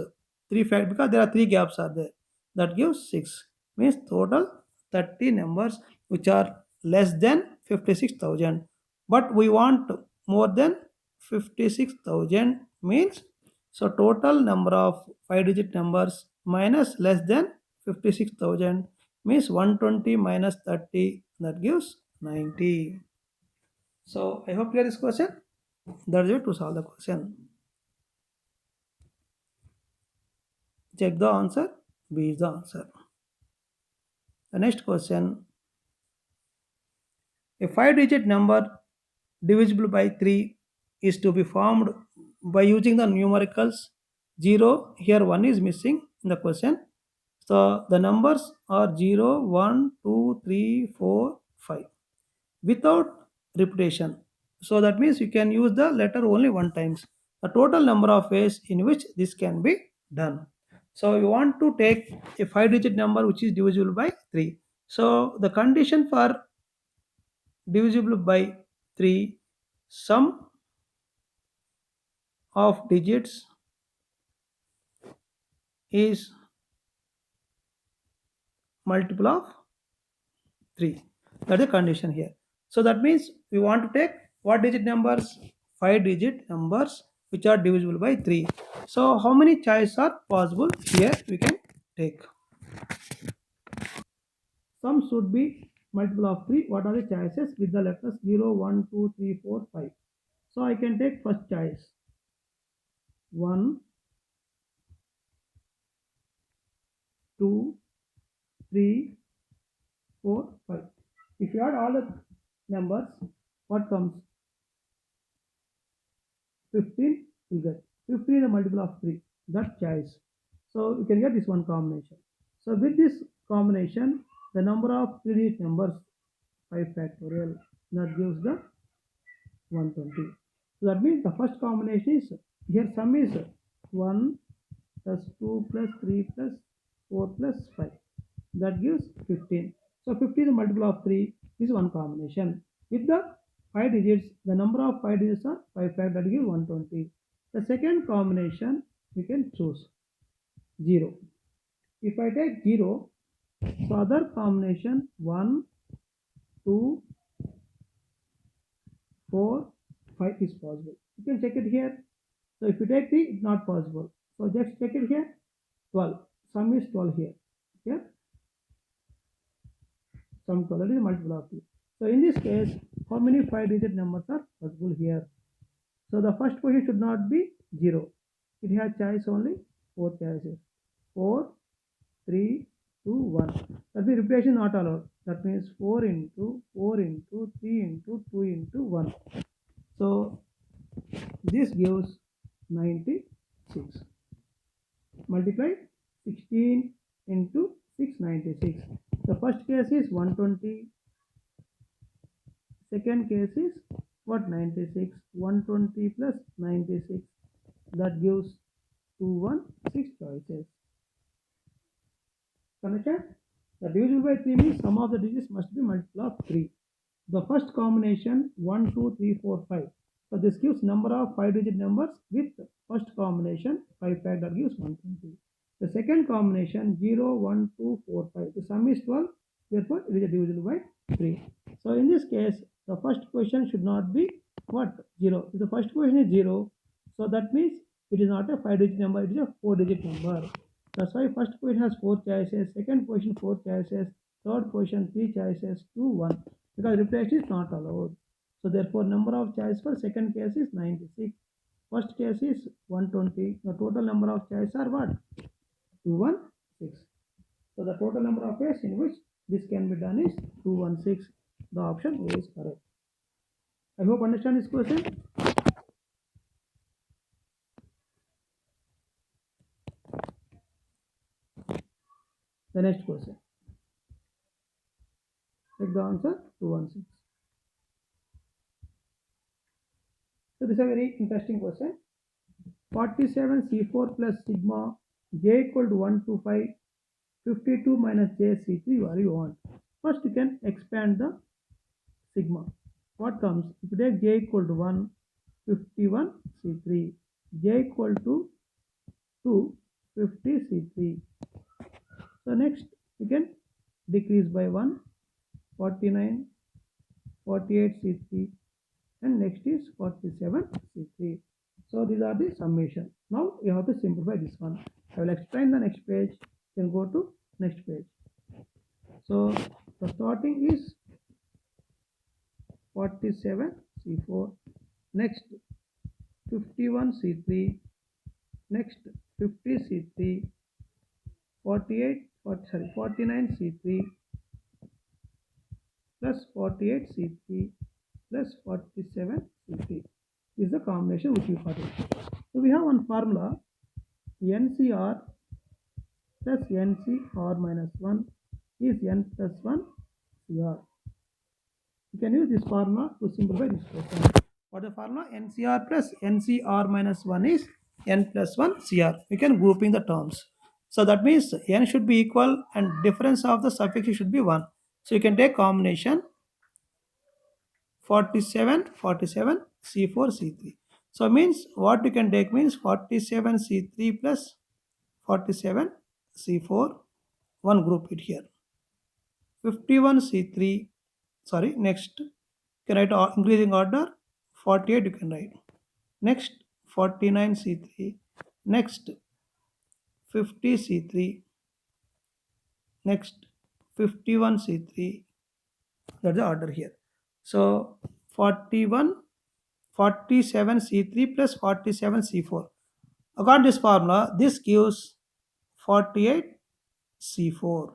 3 fact, because there are 3 gaps are there. That gives 6. Means total 30 numbers which are less than 56,000. But we want more than 56,000 means, so total number of 5 digit numbers minus less than 56,000 means 120 minus 30, that gives 90. So I hope clear this question. That's it to solve the question. Check the answer. B is the answer. The next question. A 5 digit number divisible by 3 is to be formed by using the numericals 0. Here 1 is missing in the question. So the numbers are 0, 1, 2, 3, 4, 5 without repetition. So that means you can use the letter only one times. The total number of ways in which this can be done. So you want to take a 5 digit number which is divisible by 3. So the condition for divisible by 3, sum of digits is multiple of 3. That's the condition here. So that means we want to take what digit numbers? 5 digit numbers which are divisible by 3. So how many choices are possible here we can take? Sum should be multiple of 3. What are the choices with the letters 0, 1, 2, 3, 4, 5? So I can take first choice 1, 2, 3, 4, 5. If you add all the numbers, what comes? 15 you get. 15 is a multiple of 3. That choice. So you can get this one combination. So with this combination, the number of 3-digit numbers 5 factorial, that gives the 120. So that means the first combination is, here sum is 1 plus 2 plus 3 plus 4 plus 5. That gives 15. So 15 is a multiple of 3 is one combination. With the 5 digits, the number of 5 digits are 5 fact, that gives 120. The second combination we can choose 0. If I take 0, so other combination 1, 2, 4, 5 is possible. You can check it here. So if you take 3, it's not possible. So just check it here. 12. Sum is 12 here. Here, sum 12 is multiple of 3. So in this case, how many 5-digit numbers are possible here? So the first position should not be 0. It has choice only 4 choices. 4, 3, 2, 1. That means repetition not allowed. That means 4 into 4 into 3 into 2 into 1. So this gives 96. Multiply 16 into 696. The first case is 120. Second case is what? 96. 120 plus 96. That gives 216 choices. Understand? The divisible by 3 means sum of the digits must be multiple of 3. The first combination 1, 2, 3, 4, 5. So this gives number of 5-digit numbers with first combination 5 fact, that gives 120. The second combination 0, 1, 2, 4, 5. The sum is 12. Therefore, it is divisible by 3. So in this case, the first question should not be what? 0. If the first question is 0, so that means it is not a 5-digit number, it is a 4-digit number. That's why first question has 4 choices, second question 4 choices, third question 3 choices, 2, 1. Because repetition is not allowed. So therefore, number of choices for second case is 96. First case is 120. The total number of choices are what? 216. So the total number of ways in which this can be done is 216. The option A is correct. I hope understand this question. The next question. Take the answer 216. So this is a very interesting question. 47 C4 plus sigma j equal to 1 to 5, 52 minus j C3, what you want. First you can expand the sigma. What comes? If you take j equal to 1, 51 C3, j equal to 2, 50 C3. So next you can decrease by 1, 49, 48 C3, and next is 47 C3. So these are the summation. Now you have to simplify this one. I will explain the next page. Then go to next page. So the starting is 47 C4, next 51 C3, next 50 C3, 49 C3 plus 48 C3 plus 47 C3 is the combination which we got it. So we have one formula, NCR plus NCR minus 1 is n plus 1 CR. You can use this formula to simplify this question. What is the formula? NCR plus NCR minus 1 is n plus 1 CR. We can grouping the terms. So that means n should be equal and difference of the suffix should be 1. So you can take combination 47, 47, C4, C3. So means what you can take means 47 C3 plus 47 C4, one group it here. 51 C3, sorry, next you can write increasing order, 48 you can write. Next 49 C3, next 50 C3, next 51 C3. That's the order here. So 41, 47 C3 plus 47 C4. According to this formula, this gives 48 C4.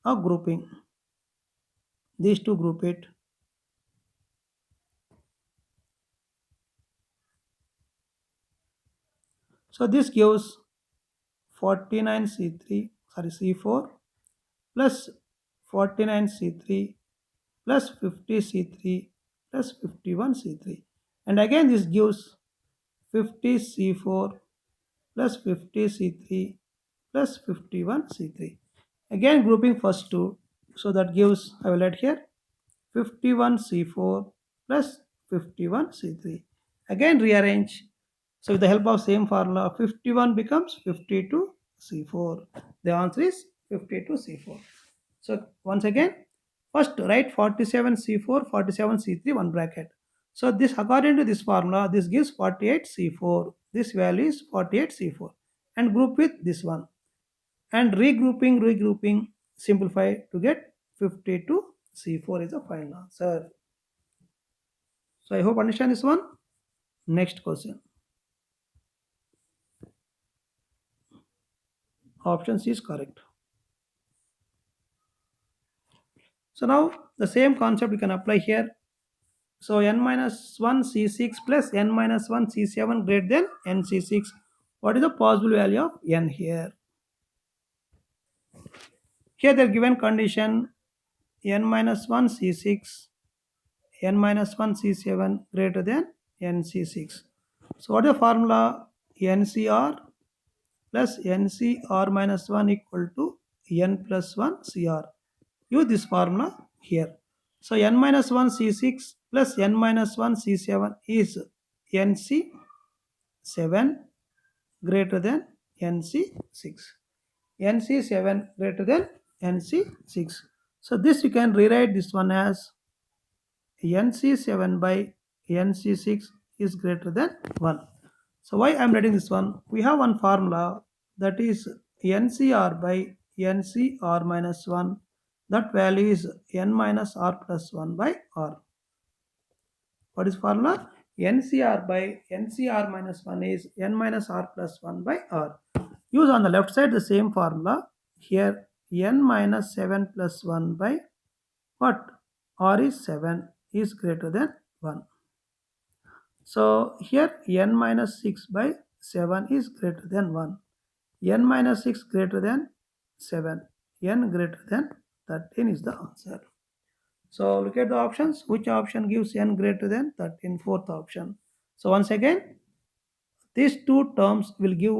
Now grouping. These two group it. So this gives 49 C3, sorry, C4 plus 49 C3 plus 50 C3 plus 51 C3. And again this gives 50 C4 plus 50 C3 plus 51 C3. Again grouping first two. So that gives, I will add here, 51 C4 plus 51 C3. Again rearrange. So with the help of same formula, 51 becomes 52 C4. The answer is 52 C4. So once again, first write 47 C4, 47 C3, one bracket. So this, according to this formula, this gives 48 C4. This value is 48 C4. And group with this one. And regrouping, simplify to get 52 C4 is the final answer. So I hope understand this one. Next question. Option C is correct. So now the same concept we can apply here. So n minus 1 C6 plus n minus 1 C7 greater than n C6. What is the possible value of n here? Here the given condition n minus 1 C6, n minus 1 C7 greater than n C6. So what is the formula? NCR plus NCR minus 1 equal to n plus 1 CR. Use this formula here. So n minus 1 C6 plus n minus 1 C7 is NC7 greater than NC6. NC7 greater than NC6. So this you can rewrite this one as NC7 by NC6 is greater than 1. So why I am writing this one? We have one formula, that is NCR by NCR minus 1. That value is n minus r plus 1 by r. What is formula? NCR by NCR minus 1 is n minus r plus 1 by r. Use on the left side the same formula. Here n minus 7 plus 1 by what? R is 7 is greater than 1. So here n minus 6 by 7 is greater than 1. N minus 6 greater than 7. N greater than 13 is the answer. So look at the options. Which option gives n greater than 13? Fourth option. So once again, these two terms will give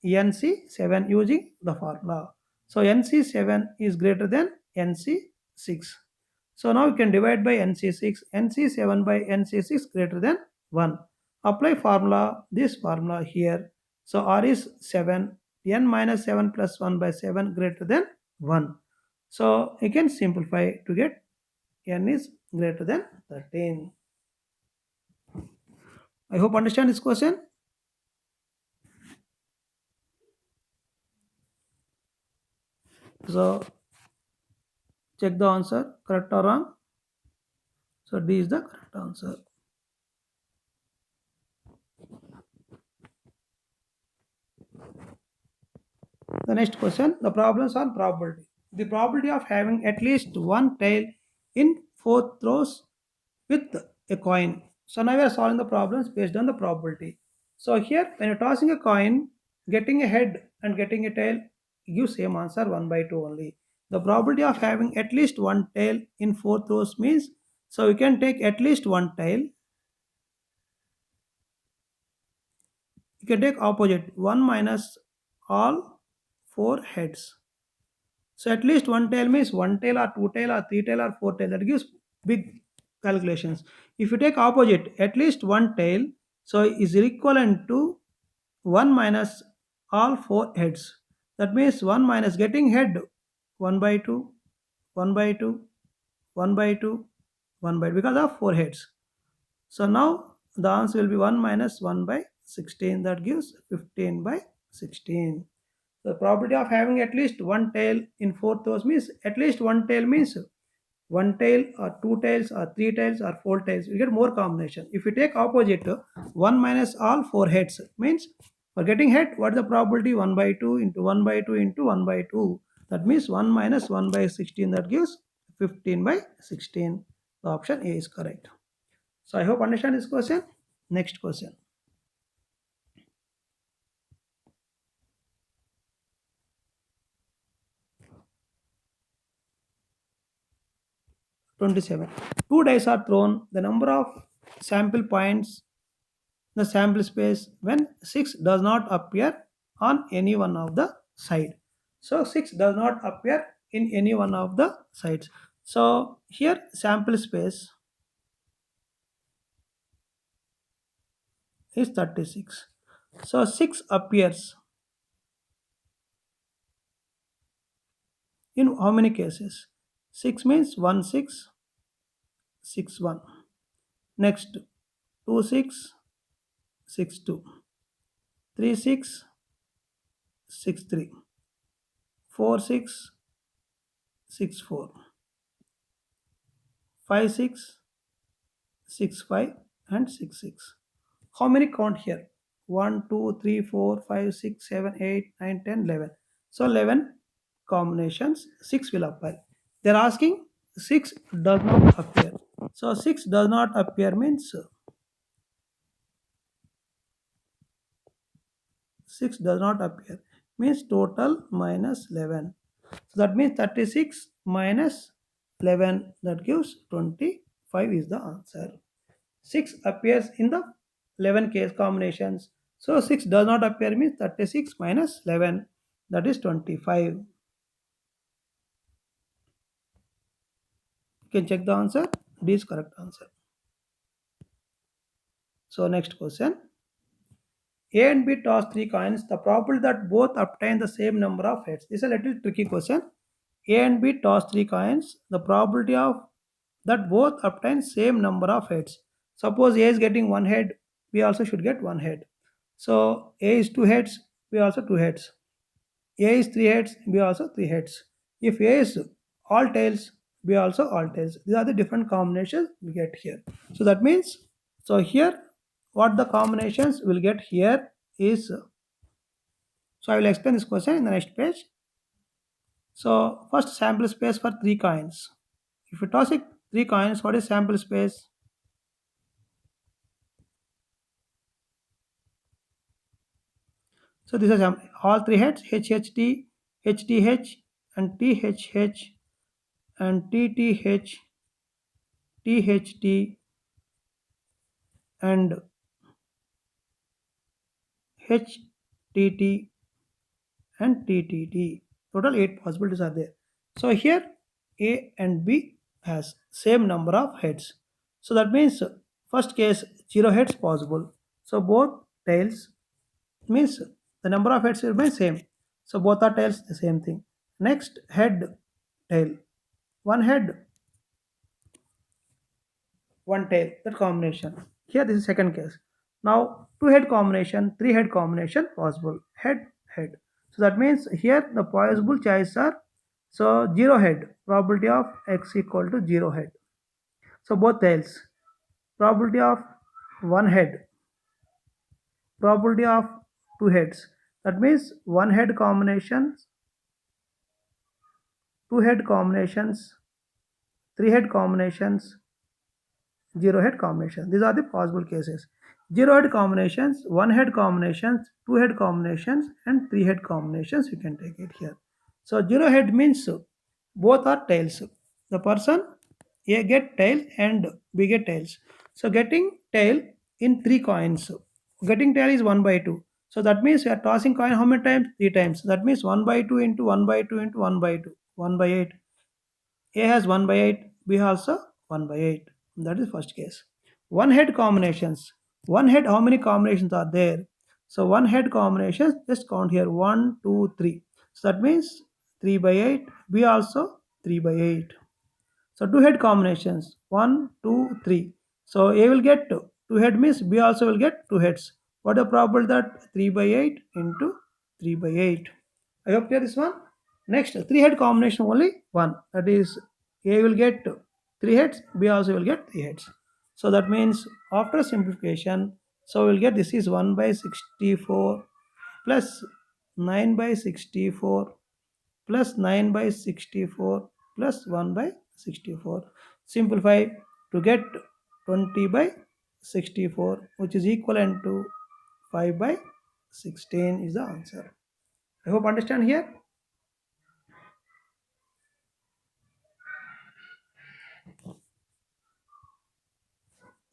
NC7 using the formula. So NC7 is greater than NC6. So now you can divide by NC6. NC7 by NC6 greater than 1. Apply formula, this formula here. So R is 7. N minus 7 plus 1 by 7 greater than 1. So you can simplify to get n is greater than 13. I hope understand this question. So check the answer, correct or wrong. So D is the correct answer. The next question, the problems on probability. The probability of having at least one tail in 4 throws with a coin. So now we are solving the problems based on the probability. So here when you're tossing a coin, getting a head and getting a tail gives same answer 1 by 2 only. The probability of having at least one tail in 4 throws means, so you can take at least one tail. You can take opposite 1 minus all 4 heads. So at least one tail means one tail or two tail or three tail or four tail. That gives big calculations. If you take opposite, at least one tail, so is equivalent to 1 minus all 4 heads. That means 1 minus getting head 1 by 2, 1 by 2, 1 by 2, 1 by 2 because of 4 heads. So now the answer will be 1 minus 1 by 16. That gives 15 by 16. The probability of having at least one tail in 4 rows means at least one tail means one tail or two tails or three tails or four tails. You get more combination. If you take opposite, 1 minus all 4 heads means for getting head, what is the probability? 1 by 2 into 1 by 2 into 1 by 2. That means 1 minus 1 by 16, that gives 15 by 16. The option A is correct. So I hope understand this question. Next question. 27. Two dice are thrown. The number of sample points, the sample space, when 6 does not appear on any one of the side. So 6 does not appear in any one of the sides. So here sample space is 36. So 6 appears in how many cases? 6 means 1 6 6 1. Next 2 6 6 2. 3 6 6 3. 4 6 6 4. 5 6 6 5 and 6 6. How many count here? 1 2 3 4 5 6 7 8 9 10 11. So 11 combinations, 6 will appear. They're asking 6 does not appear. So 6 does not appear means 6 does not appear means total minus 11. So that means 36 minus 11, that gives 25 is the answer. 6 appears in the 11 case combinations. So 6 does not appear means 36 minus 11, that is 25. You can check the answer. D is correct answer. So next question. A and B toss 3 coins. The probability that both obtain the same number of heads. This is a little tricky question. A and B toss 3 coins. The probability of that both obtain same number of heads. Suppose A is getting one head, B also should get one head. So A is two heads, B also two heads. A is three heads, B also three heads. If A is all tails, B also all tails. These are the different combinations we get here. So that means, so here what the combinations we'll get here is, so I will explain this question in the next page. So first sample space for 3 coins. If you toss it 3 coins, what is sample space? So these are all 3 heads, HHT, HTH and THH and TTH, THT and HTT and TTT. Total 8 possibilities are there. So here A and B has same number of heads. So that means first case 0 heads possible. So both tails means the number of heads will be same. So both are tails, the same thing. Next head tail. One head, one tail, that combination. Here this is second case. Now two head combination, three head combination possible. Head, head. So that means here the possible choices are, so 0 head, probability of x equal to 0 head. So both tails. Probability of one head, probability of two heads. That means one head combinations, two head combinations, three head combinations, 0 head combinations. These are the possible cases. 0 head combinations, 1 head combinations, 2 head combinations and 3 head combinations, you can take it here. So 0 head means both are tails. The person A get tail and B get tails. So getting tail in 3 coins. Getting tail is 1 by 2. So that means we are tossing coin how many times? 3 times. That means 1 by 2 into 1 by 2 into 1 by 2. 1 by 8. A has 1 by 8, B also 1 by 8. That is first case. One head combinations. One head, how many combinations are there? So one head combinations, just count here 1, 2, 3. So that means 3 by 8, B also 3 by 8. So two head combinations 1, 2, 3. So A will get two head means B also will get two heads. What the probability that 3 by 8 into 3 by 8? I hope clear this one. Next, three head combination only one. That is, A will get three heads, B also will get three heads. So that means after simplification, so we'll get this is 1 by 64 plus 9 by 64 plus 9 by 64 plus 1 by 64. Simplify to get 20 by 64, which is equivalent to 5 by 16 is the answer. I hope understand here.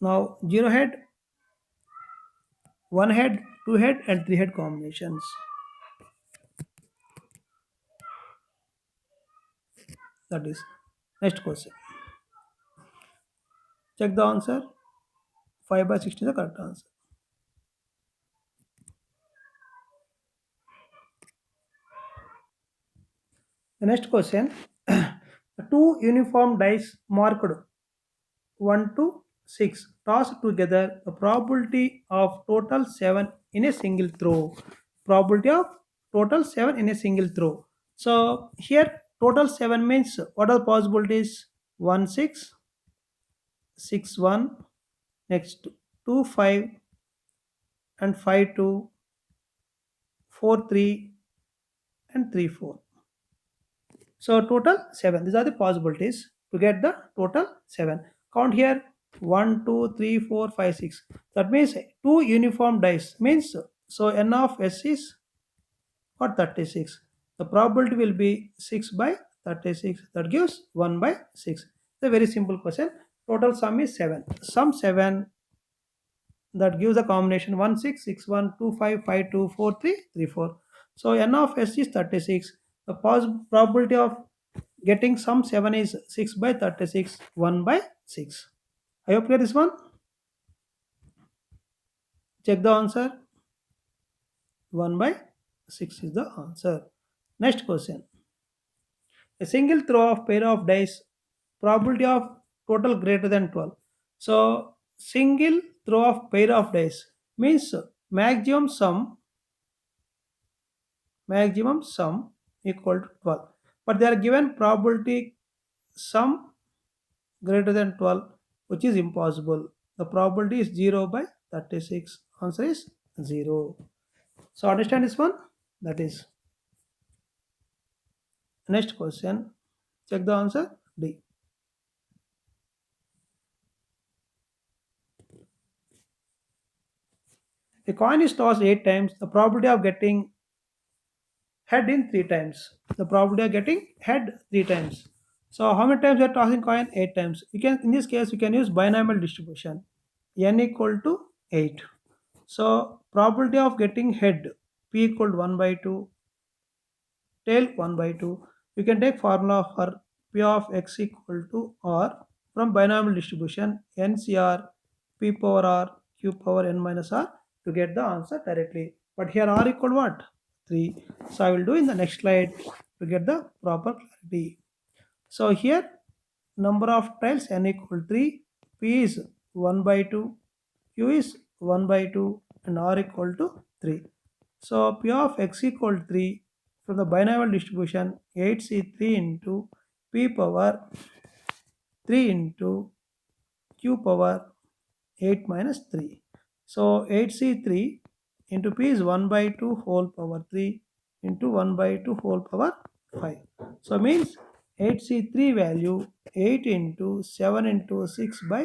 Now 0 head, 1 head, 2 head and 3 head combinations. That is next question. Check the answer. 5 by 16 is the correct answer. The next question. Two uniform dice marked 1 to 6 tossed together, the probability of total 7 in a single throw. Probability of total 7 in a single throw. So here total 7 means what are the possibilities? 1 6, 6 1, next 2 5 and 5 2, 4 3 and 3 4. So total 7. These are the possibilities to get the total 7. Count here 1, 2, 3, 4, 5, 6. That means two uniform dice means so n of s is what 36. The probability will be 6 by 36. That gives 1 by 6. It's a very simple question. Total sum is 7. Sum 7 that gives a combination 1 6 6 1 2 5 5 2 4 3 3 4. So n of s is 36. The probability of getting sum 7 is 6 by 36, 1 by 6. I hope clear this one. Check the answer. 1 by 6 is the answer. Next question. A single throw of pair of dice, probability of total greater than 12. So single throw of pair of dice means maximum sum equal to 12. But they are given probability sum greater than 12, which is impossible. The probability is 0 by 36. Answer is 0. So understand this one. That is next question. Check the answer. D. A coin is tossed 8 times. The probability of getting head in 3 times. The probability of getting head 3 times. So how many times you are tossing coin? 8 times. You can, in this case, you can use binomial distribution. N equal to 8. So probability of getting head P equal to 1 by 2, tail 1 by 2. You can take formula for P of x equal to R from binomial distribution NCR P power R Q power n minus R to get the answer directly. But here R equal what? 3. So I will do in the next slide to get the proper clarity. So here number of tiles n equal 3, P is 1 by 2, Q is 1 by 2 and R equal to 3. So P of x equal to 3 from the binomial distribution 8C3 into P power 3 into Q power 8 minus 3. So 8C3 into P is 1 by 2 whole power 3 into 1 by 2 whole power 5. So means 8C3 value 8 into 7 into 6 by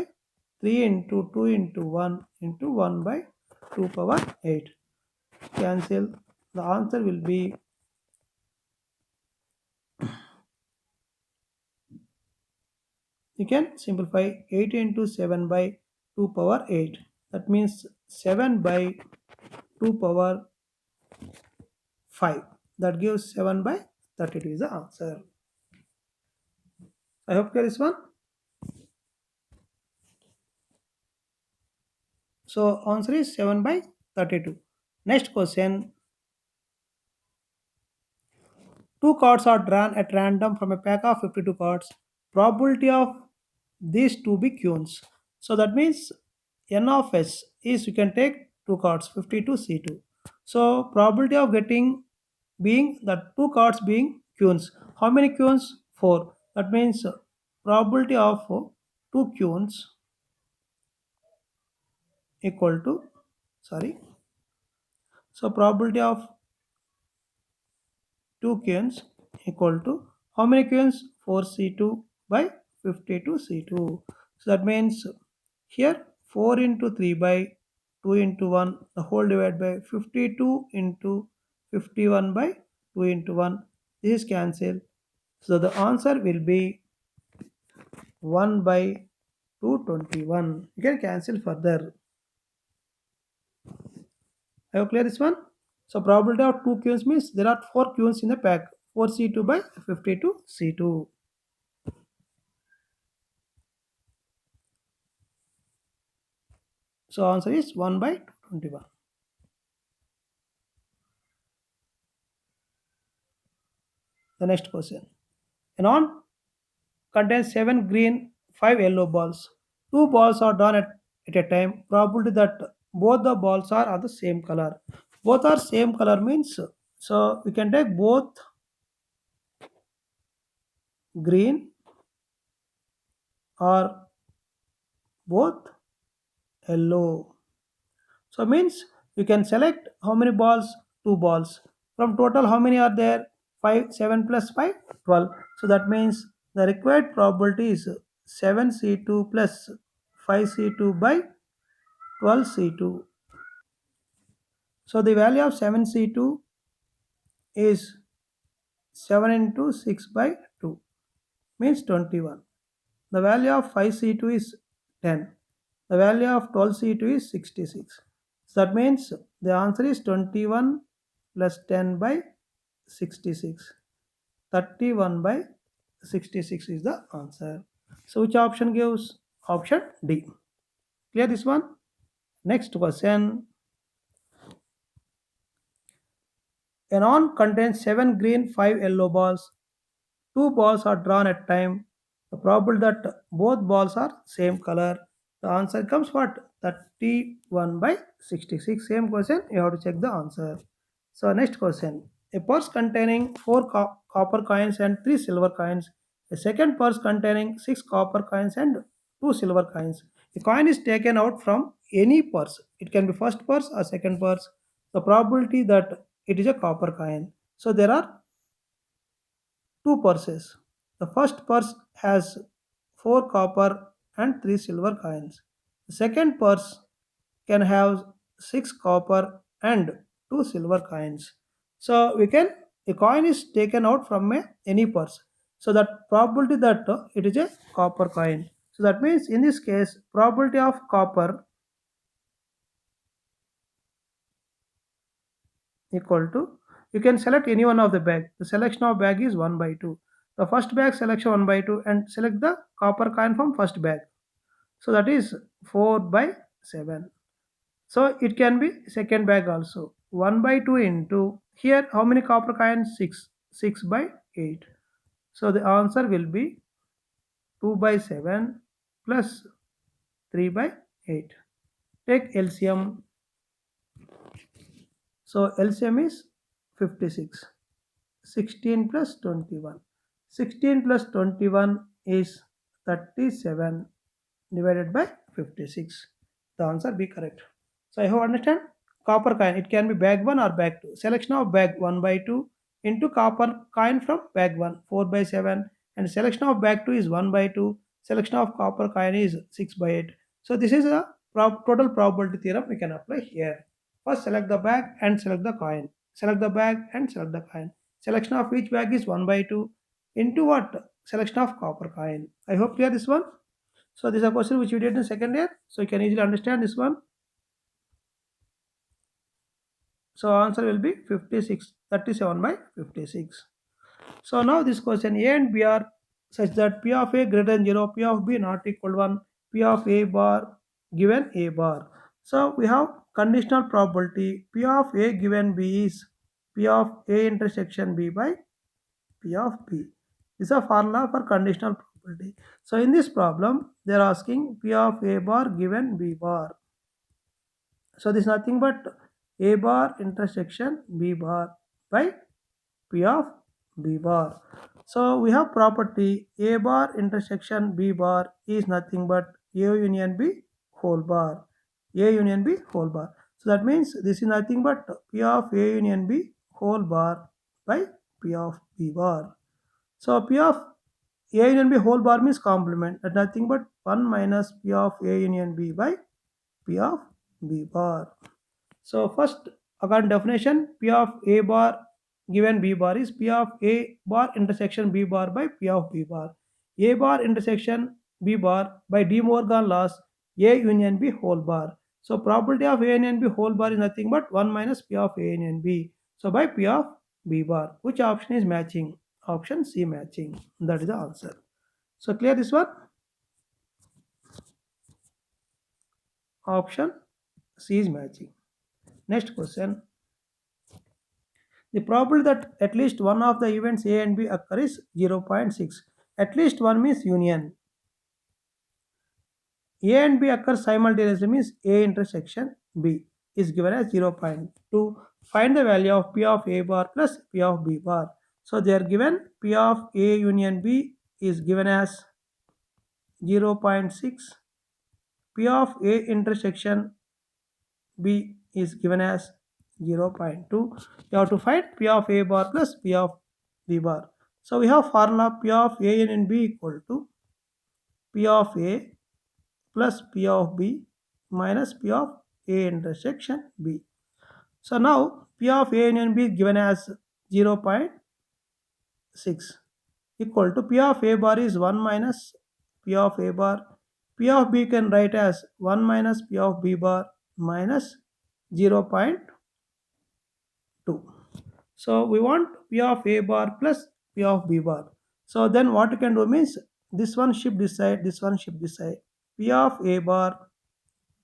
3 into 2 into 1 into 1 by 2 power 8. Cancel. The answer will be you can simplify 8 into 7 by 2 power 8. That means 7 by 2 power 5. That gives 7 by 32 is the answer. I hope clear this one. So answer is 7 by 32. Next question. Two cards are drawn at random from a pack of 52 cards. Probability of these to be queens. So that means n of s is you can take two cards 52 c2. So probability of getting being the two cards being queens. How many queens? 4. That means probability of two queens equal to, sorry, so probability of two queens equal to how many queens? 4c2 by 52c2. So that means here 4 into 3 by 2 into 1, the whole divided by 52 into 51 by 2 into 1. This is cancelled. So the answer will be 1 by 221. You can cancel further. Are you clear this one? So probability of two queues means there are 4 queues in the pack. 4c2 by 52c2. So answer is 1 by 221. The next question. A non contains 7 green, 5 yellow balls. Two balls are drawn at a time. Probability that both the balls are of the same color. Both are same color means, so we can take both green or both yellow. So means you can select how many balls? Two balls. From total how many are there? 5, 7 plus 5, 12. So that means the required probability is 7c2 plus 5c2 by 12c2. So the value of 7c2 is 7 into 6 by 2 means 21. The value of 5c2 is 10. The value of 12c2 is 66. So that means the answer is 21 plus 10 by 66. 31 by 66 is the answer. So which option gives? Option D. Clear this one? Next question. A non contains 7 green, 5 yellow balls. Two balls are drawn at time. The probability that both balls are same color. The answer comes what? 31 by 66. Same question, you have to check the answer. So next question. A purse containing 4 copper coins and 3 silver coins. A second purse containing 6 copper coins and 2 silver coins. A coin is taken out from any purse. It can be first purse or second purse. The probability that it is a copper coin. So there are two purses. The first purse has 4 copper and 3 silver coins. The second purse can have 6 copper and 2 silver coins. So we can, a coin is taken out from any purse. So that probability that it is a copper coin. So that means in this case probability of copper equal to, you can select any one of the bag. The selection of bag is 1 by 2. The first bag selection 1 by 2 and select the copper coin from first bag. So that is 4 by 7. So it can be second bag also. 1 by 2 into, here how many copper coins? 6. 6 by 8. So the answer will be 2 by 7 plus 3 by 8. Take LCM. So LCM is 56. 16 plus 21. 16 plus 21 is 37 divided by 56. The answer be correct. So I hope understand. Copper coin, it can be bag 1 or bag 2. Selection of bag 1 by 2 into copper coin from bag 1, 4 by 7, and selection of bag 2 is 1 by 2. Selection of copper coin is 6 by 8. So this is a total probability theorem we can apply here. First select the bag and select the coin. Select the bag and select the coin. Selection of each bag is 1 by 2 into what? Selection of copper coin. I hope clear this one. So this is a question which we did in second year. So you can easily understand this one. So answer will be 56, 37 by 56. So now this question, A and B are such that P of A greater than 0, P of B not equal to 1, P of A bar given A bar. So we have conditional probability. P of A given B is P of A intersection B by P of B. This is a formula for conditional probability. So in this problem, they are asking P of A bar given B bar. So this is nothing but A bar intersection B bar by P of B bar. So we have property A bar intersection B bar is nothing but A union B whole bar. A union B whole bar. So that means this is nothing but P of A union B whole bar by P of B bar. So P of A union B whole bar means complement. That's nothing but 1 minus P of A union B by P of B bar. So first, according to definition, P of A bar given B bar is P of A bar intersection B bar by P of B bar. A bar intersection B bar by De Morgan laws A union B whole bar. So probability of A union B whole bar is nothing but 1 minus P of A union B. So by P of B bar. Which option is matching? Option C matching. That is the answer. So clear this one? Option C is matching. Next question. The probability that at least one of the events A and B occur is 0.6. At least one means union. A and B occur simultaneously means A intersection B is given as 0.2. Find the value of P of A bar plus P of B bar. So they are given P of A union B is given as 0.6. P of A intersection B is given as 0.2. You have to find P of A bar plus P of B bar. So we have formula P of A and B equal to P of A plus P of B minus P of A intersection B. So now P of A and B is given as 0.6 equal to P of A bar is 1 minus P of A bar. P of B can write as 1 minus P of B bar minus 0.2. So we want P of A bar plus P of B bar. So then what you can do means this one shift this side, this one shift this side. P of A bar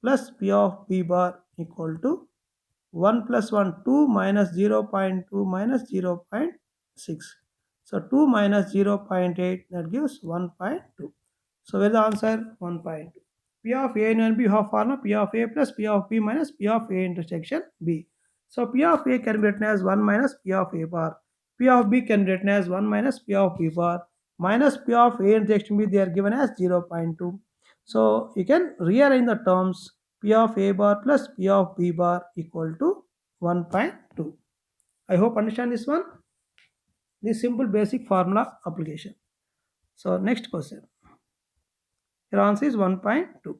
plus P of B bar equal to 1 plus 1, 2 minus 0.2 minus 0.6. So 2 minus 0.8 that gives 1.2. So where the answer 1.2. P of A and B have formula P of A plus P of B minus P of A intersection B. So P of A can be written as 1 minus P of A bar. P of B can be written as 1 minus P of B bar minus P of A intersection B, they are given as 0.2. So you can rearrange the terms P of A bar plus P of B bar equal to 1.2. I hope understand this one. This simple basic formula application. So next question. Your answer is 1.2.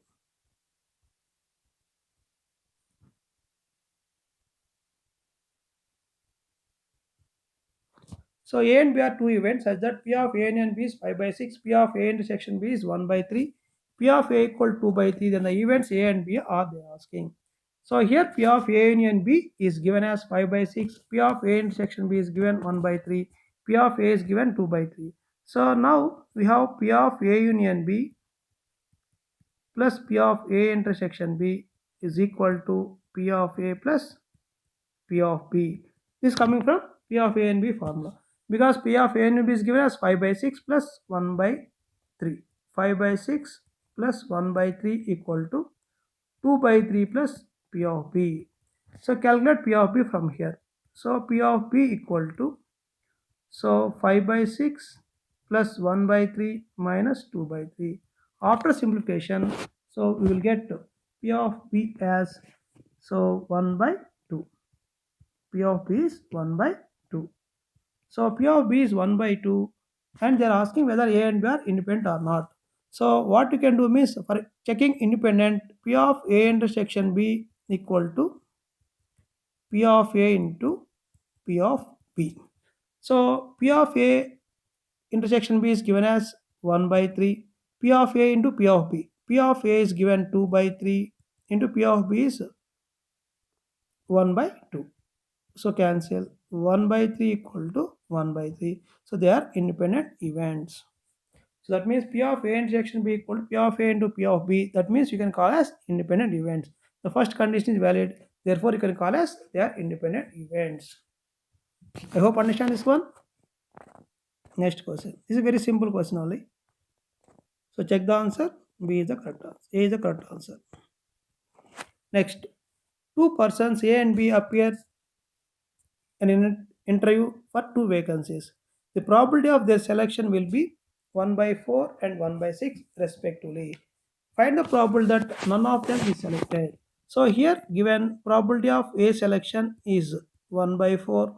So A and B are two events such that P of A and B is 5 by 6, P of A intersection B is 1 by 3, P of A equal 2 by 3, then the events A and B are they asking. So here P of A union B is given as 5 by 6, P of A intersection B is given 1 by 3, P of A is given 2 by 3. So now we have P of A union B plus P of A intersection B is equal to P of A plus P of B. This is coming from P of A and B formula. Because P of A and B is given as 5 by 6 plus 1 by 3. 5 by 6 plus 1 by 3 equal to 2 by 3 plus P of B. So calculate P of B from here. So P of B equal to, so 5 by 6 plus 1 by 3 minus 2 by 3. After simplification, so we will get P of B as, so 1 by 2. P of B is 1 by 2. So P of B is 1 by 2 and they are asking whether A and B are independent or not. So what you can do means for checking independent, P of A intersection B equal to P of A into P of B. So P of A intersection B is given as 1 by 3, P of A into P of B. P of A is given 2 by 3 into P of B is 1 by 2. So cancel 1 by 3 equal to 1 by 3. So they are independent events. So that means P of A intersection B equal to P of A into P of B. That means you can call as independent events. The first condition is valid. Therefore, you can call as they are independent events. I hope understand this one. Next question. This is a very simple question only. So check the answer. B is the correct answer. A is the correct answer. Next. Two persons A and B appear in interview for 2 vacancies. The probability of their selection will be 1 by 4 and 1 by 6 respectively. Find the probability that none of them is selected. So here given probability of A selection is 1 by 4,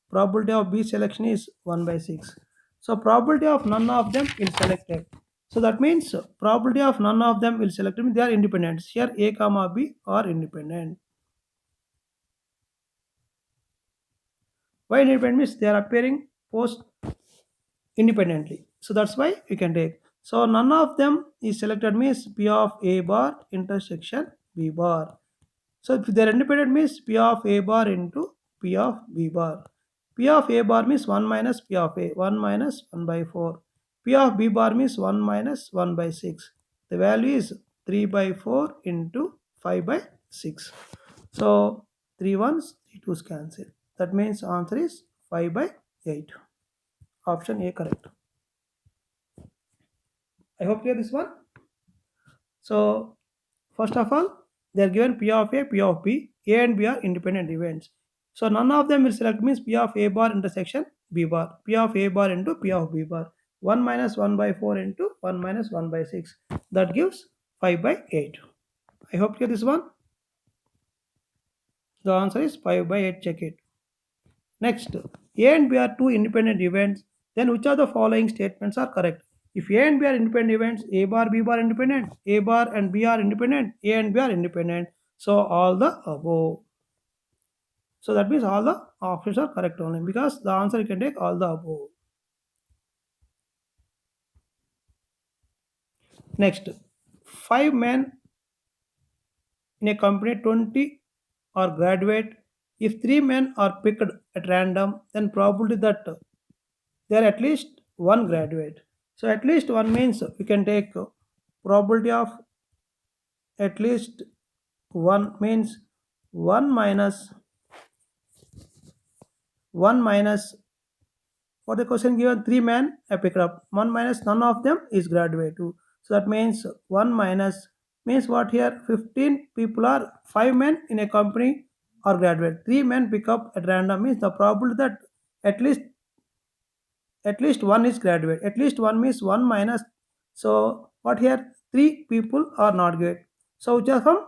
probability of B selection is 1 by 6. So probability of none of them will selected. So that means probability of none of them will select means they are independent. Here A comma B are independent. Why independent means they are appearing post independently. So that's why we can take. So none of them is selected means P of A bar intersection B bar. So if they are independent means P of A bar into P of B bar. P of A bar means 1 minus P of A, 1 minus 1 by 4. P of B bar means 1 minus 1 by 6. The value is 3 by 4 into 5 by 6. So 3 ones, 3 twos cancel. That means answer is 5 by 8. Option A correct. I hope clear this one. So first of all, they are given P of A, P of B. A and B are independent events. So none of them will select means P of A bar intersection B bar. P of A bar into P of B bar. 1 minus 1 by 4 into 1 minus 1 by 6. That gives 5 by 8. I hope clear this one. The answer is 5 by 8. Check it. Next, A and B are two independent events. Then which of the following statements are correct? If A and B are independent events, A bar, B bar independent, A bar and B are independent, A and B are independent. So all the above. So that means all the options are correct only because the answer you can take all the above. Next, 5 men in a company 20 are graduate. If 3 men are picked at random, then probability that there are at least one graduate. So at least one means we can take probability of at least one means 1 minus 1 minus what the question given 3 men I picked up 1 minus none of them is graduate too. So that means 1 minus means what here 15 people are 5 men in a company are graduate 3 men pick up at random means the probability that at least at least one is graduate at least one means 1 minus so what here 3 people are not graduate so which are from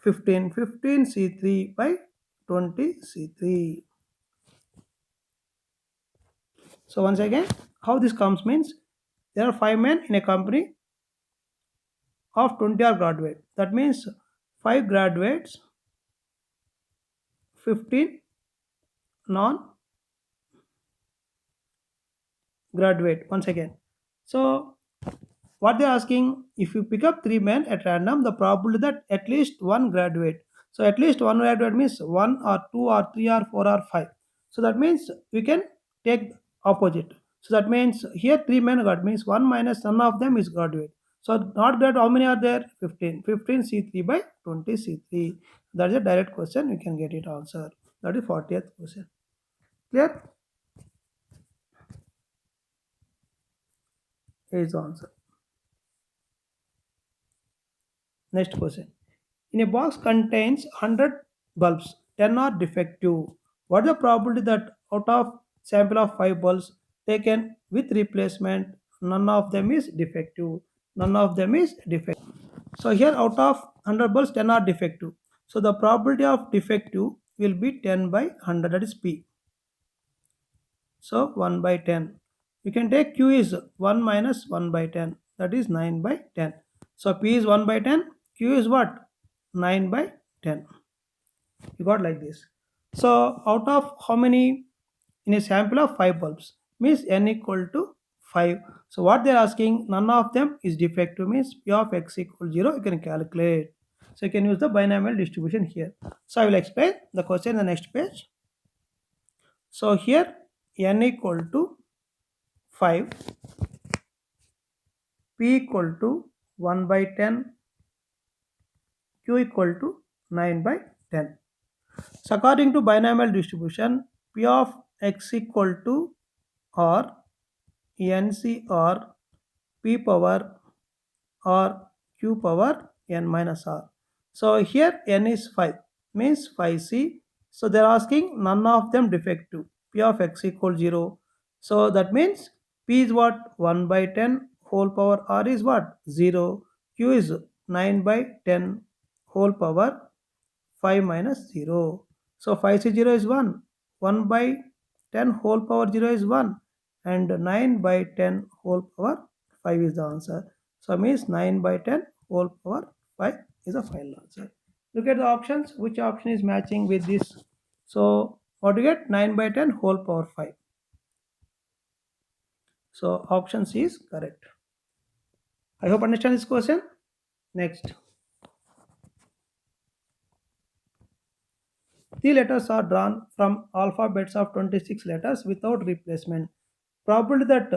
15 15 c3 by 20 c3. So once again how this comes means there are 5 men in a company of 20 are graduate that means 5 graduates 15 non graduate once again. So what they're asking if you pick up 3 men at random the probability that at least one graduate so at least one graduate means 1 or 2 or 3 or 4 or 5 so that means we can take opposite so that means here 3 men got means 1 minus none of them is graduate so not graduate how many are there 15 15 c3 by 20 c3 that is a direct question you can get it answer that is 40th question clear is the answer. Next question. In a box contains 100 bulbs, 10 are defective. What is the probability that out of sample of 5 bulbs taken with replacement, none of them is defective? None of them is defective. So here out of 100 bulbs, 10 are defective. So the probability of defective will be 10 by 100 that is P. So 1 by 10. You can take Q is 1 minus 1 by 10 that is 9 by 10. So P is 1 by 10, Q is what? 9 by 10. You got like this. So out of how many in a sample of 5 bulbs means n equal to 5. So what they are asking none of them is defective means P of x equal 0 you can calculate. So you can use the binomial distribution here. So I will explain the question in the next page. So here n equal to 5, P equal to 1 by 10, Q equal to 9 by 10. So according to binomial distribution, P of x equal to or NC or P power or Q power n minus r. So here n is 5 means 5c So they're asking none of them defective. P of x equals 0. So that means P is what? 1 by 10 whole power R is what? 0. Q is 9 by 10 whole power 5 minus 0. So 5 C 0 is 1. 1 by 10 whole power 0 is 1. And 9 by 10 whole power 5 is the answer. So means 9 by 10 whole power 5 is the final answer. Look at the options. Which option is matching with this? So what do you get? 9 by 10 whole power 5. So option C is correct. I hope understand this question. Next. The letters are drawn from alphabets of 26 letters without replacement. Probably that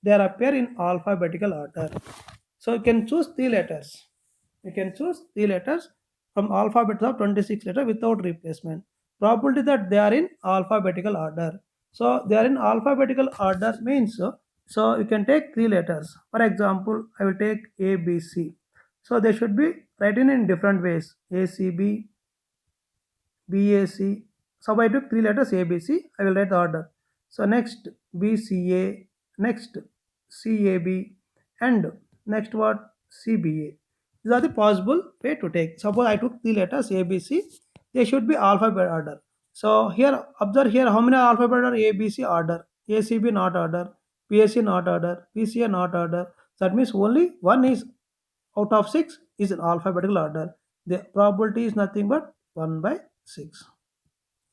they appear in alphabetical order. So you can choose the letters. You can choose the letters from alphabets of 26 letters without replacement. Probability that they are in alphabetical order. So they are in alphabetical order means so you can take three letters. For example, I will take A, B, C. So they should be written in different ways. A, C, B, BAC. So I took three letters ABC. I will write the order. So next BCA, next CAB, and next what? CBA. These are the possible way to take. Suppose I took three letters ABC. They should be alphabet order. So here observe here how many alphabet are ABC order. ACB not order. PAC not order. PCA not order. That means only one is out of 6 is in alphabetical order. The probability is nothing but 1 by 6.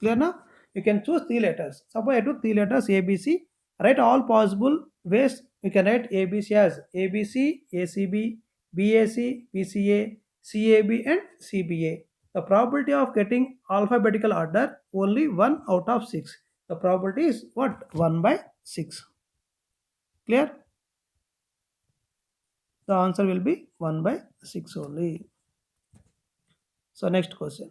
Clear now? You can choose three letters. Suppose I took three letters ABC. Write all possible ways. You can write ABC as ABC, ACB, BAC, PCA, CAB, and CBA. The probability of getting alphabetical order only 1 out of 6. The probability is what? 1 by 6. Clear? The answer will be 1 by 6 only. So next question.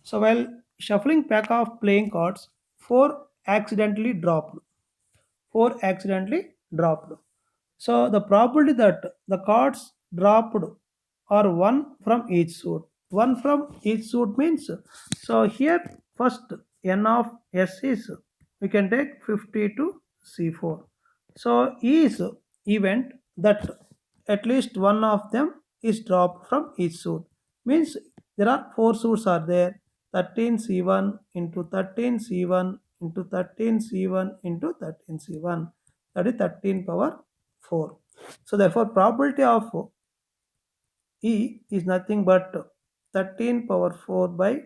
So while shuffling pack of playing cards, four accidentally dropped. Four accidentally dropped. So the probability that the cards dropped are one from each suit. One from each suit means so here first n of s is we can take 50 to c4. So is event that at least one of them is dropped from each suit means there are four suits are there 13c1 into 13c1 into 13c1 into 13c1 that is 13 power 4. So therefore probability of E is nothing but 13 power 4 by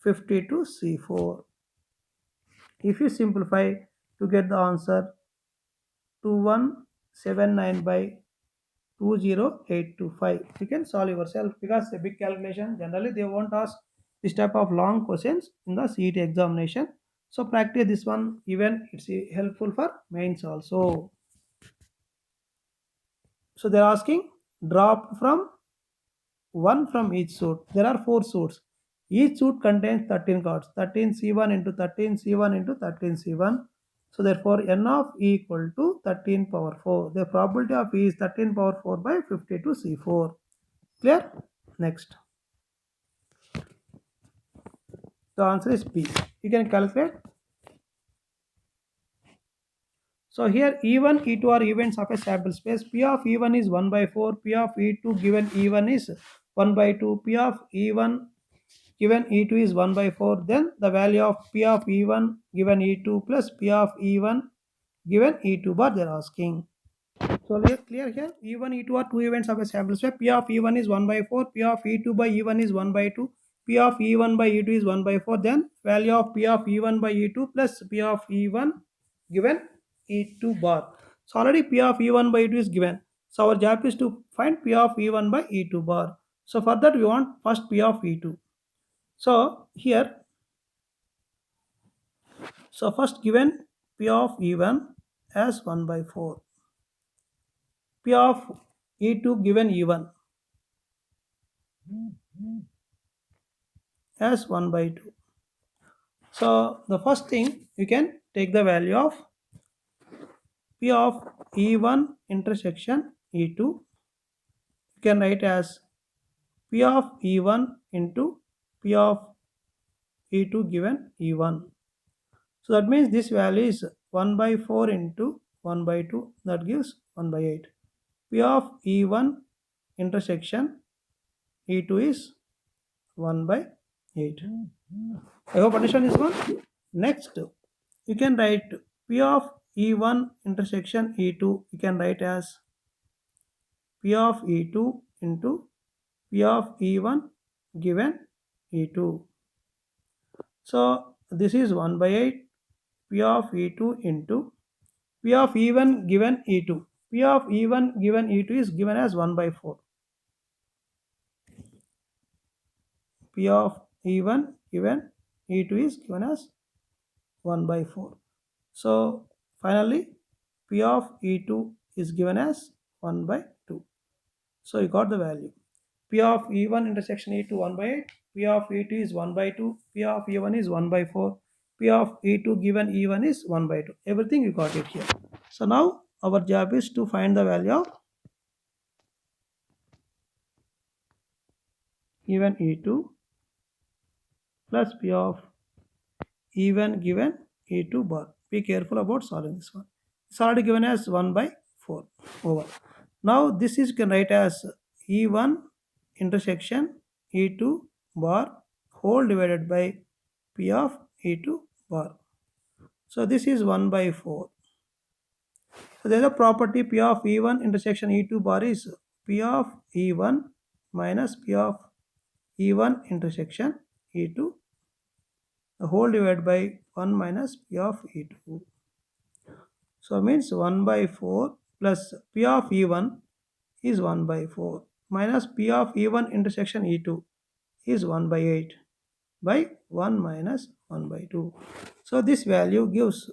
50 to C4. If you simplify to get the answer 2179 by 20825, you can solve yourself because a big calculation generally they won't ask this type of long questions in the CET examination. So practice this one even it's helpful for mains also. So they're asking drop from one from each suit. There are four suits. Each suit contains 13 cards. 13c1 into 13c1 into 13c1. So therefore n of E equal to 13 power 4. The probability of E is 13 power 4 by 52 C4. Clear? Next. The answer is B. You can calculate. So here E1, E2 are events of a sample space. P of E1 is 1 by 4. P of E2 given E1 is 1 by 2. P of E1 given E2 is 1 by 4. Then the value of P of E1 given E2 plus P of E1 given E2 bar they are asking. So clear here. E1, E2 are two events of a sample space. P of E1 is 1 by 4. P of E2 by E1 is 1 by 2. P of E1 by E2 is 1 by 4. Then value of P of E1 by E2 plus P of E1 given E2 bar. So already P of E1 by E2 is given. So our job is to find P of E1 by E2 bar. So for that we want first P of E2. So here, so first given P of E1 as 1 by 4. P of E2 given E1 as 1 by 2. So the first thing you can take the value of P of E1 intersection E2. You can write as P of E1 into P of E2 given E1. So that means this value is 1 by 4 into 1 by 2, that gives 1 by 8. P of E1 intersection E2 is 1 by 8. I hope understand this one. Next, you can write P of E1 intersection E2, you can write as P of E2 into P of E1 given E2. So this is 1 by 8 P of E2 into P of E1 given E2. P of E1 given E2 is given as 1 by 4. P of E1 given E2 is given as 1 by 4. So finally P of E2 is given as 1 by 2. So you got the value. P of E1 intersection E2 1 by 8, P of E2 is 1 by 2, P of E1 is 1 by 4, P of E2 given E1 is 1 by 2. Everything you got it here. So now our job is to find the value of given E2 plus P of E1 given E2 bar. Be careful about solving this one. It's already given as 1 by 4 over. Now this is can write as E1 intersection E2 bar whole divided by P of E2 bar. So this is 1 by 4. So there is a property P of E1 intersection E2 bar is P of E1 minus P of E1 intersection E2 the whole divided by 1 minus P of E2. So means 1 by 4 plus P of E1 is 1 by 4 minus P of E1 intersection E2 is 1 by 8 by 1 minus 1 by 2. So this value gives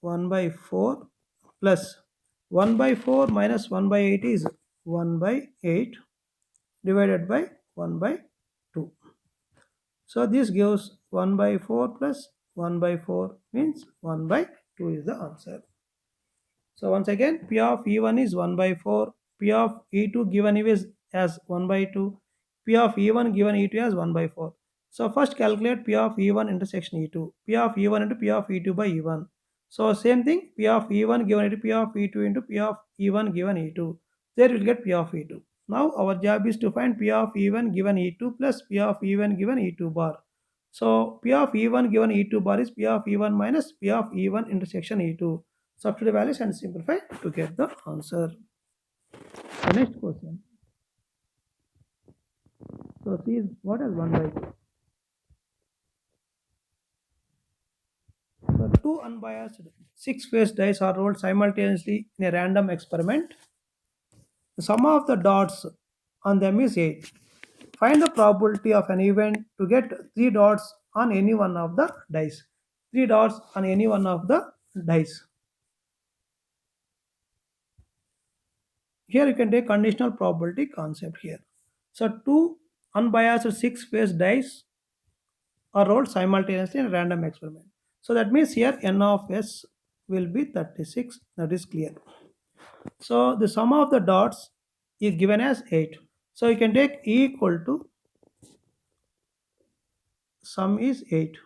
1 by 4 plus 1 by 4 minus 1 by 8 is 1 by 8 divided by 1 by 2. So this gives 1 by 4 plus 1 by 4 means 1 by 2 is the answer. So once again P of E1 is 1 by 4, P of E2 given is as 1 by 2, P of E1 given E2 as 1 by 4. So first calculate P of E1 intersection E2, P of E1 into P of E2 by E1. So same thing P of E1 given into P of E2 into P of E1 given E2. There you will get P of E2. Now our job is to find P of E1 given E2 plus P of E1 given E2 bar. So P of E1 given E2 bar is P of E1 minus P of E1 intersection E2. Substitute values and simplify to get the answer. The next question. So C is what is 1 by 2. So two unbiased 6-phase dice are rolled simultaneously in a random experiment. The sum of the dots on them is 8. Find the probability of an event to get 3 dots on any one of the dice. 3 dots on any one of the dice. Here you can take conditional probability concept here. So two unbiased 6-phase dice are rolled simultaneously in a random experiment. So that means here n of s will be 36. That is clear. So the sum of the dots is given as 8. So you can take E equal to sum is 8.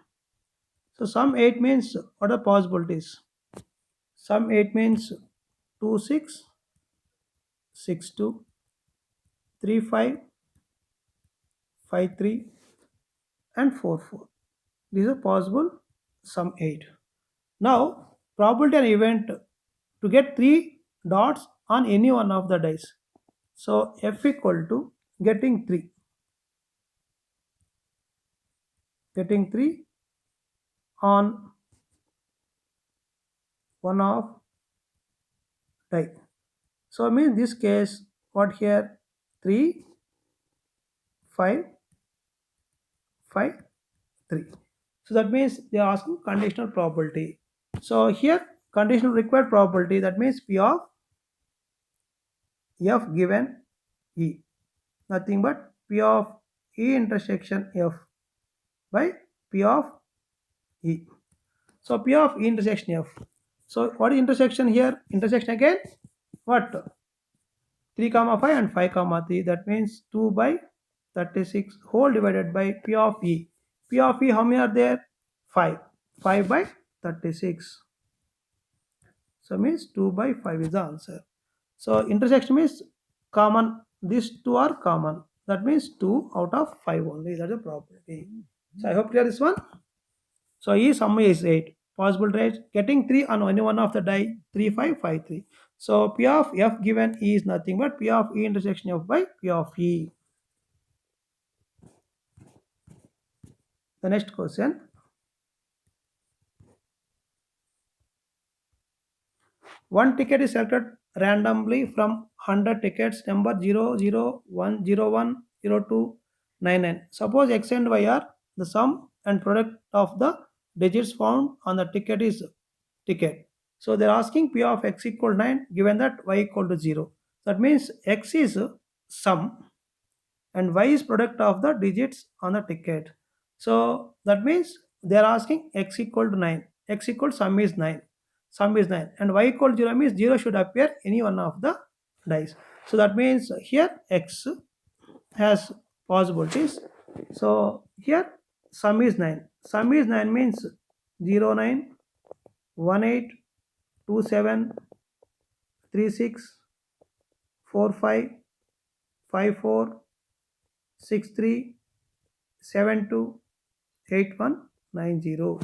So sum 8 means what are possibilities? Sum 8 means 2 6, 6 2, 3 5, 5 3 and 4 4. These are possible sum 8. Now probability an event to get 3 dots on any one of the dice. So F equal to getting 3. Getting 3 on one of die. So I mean this case what here 3 5 5 3. So that means they are asking conditional probability. So here conditional required probability, that means P of F given E, nothing but P of E intersection F by P of E. So P of E intersection F. So what is intersection here? Intersection again what? 3 comma 5 and 5 comma 3, that means 2 by 36 whole divided by P of E. P of E, how many are there? 5. 5 by 36. So means 2 by 5 is the answer. So intersection means common. These two are common. That means 2 out of 5 only. That's the property. So I hope clear this one. So E sum is 8. Possible trades getting 3 on any one of the die 3, 5, 5, 3. So P of F given E is nothing but P of E intersection F by P of E. The next question. One ticket is selected randomly from 100 tickets number 001010299. Suppose X and Y are the sum and product of the digits found on the ticket is ticket. So they're asking P of X equal 9 given that Y equal to 0. That means X is sum and Y is product of the digits on the ticket. So that means they are asking X equal to 9. X equal sum is 9. Sum is 9 and Y equal to 0 means 0 should appear any one of the dice. So that means here X has possibilities. So here sum is 9. Sum is 9 means 0 9 1 8 2 7 3 6 4 5 5 4 6 3 7 2 8190.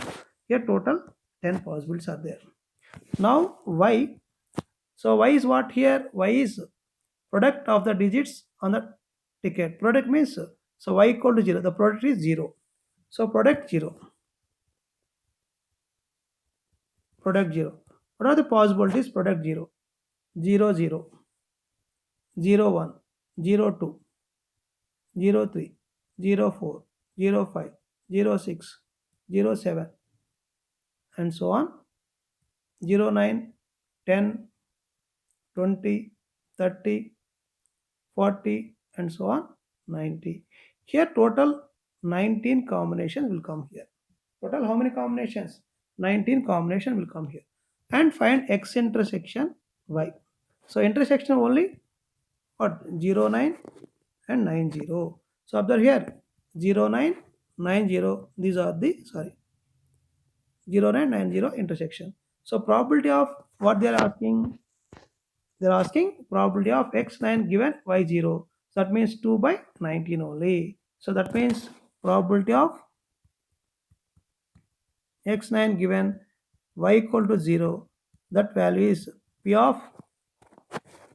Here total 10 possibilities are there. Now y. So y is what here? Y is product of the digits on the ticket. Product means so y equal to 0. The product is 0. So product 0. Product 0. What are the possibilities? Product 0. 0 0. 0 1. 0 2. 0 3. 0 4. 0 5. 0 6. 0 7. And so on. 0 9, 10, 20, 30, 40 and so on 90. Here total 19 combinations will come here. Total how many combinations? 19 combination will come here. And find X intersection Y. So intersection only what? 0 9 and 90. So observe here 0 9 90. These are the 0 9 90 intersection. So probability of what they are asking? They're asking probability of x9 given y0. So that means 2 by 19 only. So that means probability of x9 given y equal to 0. That value is p of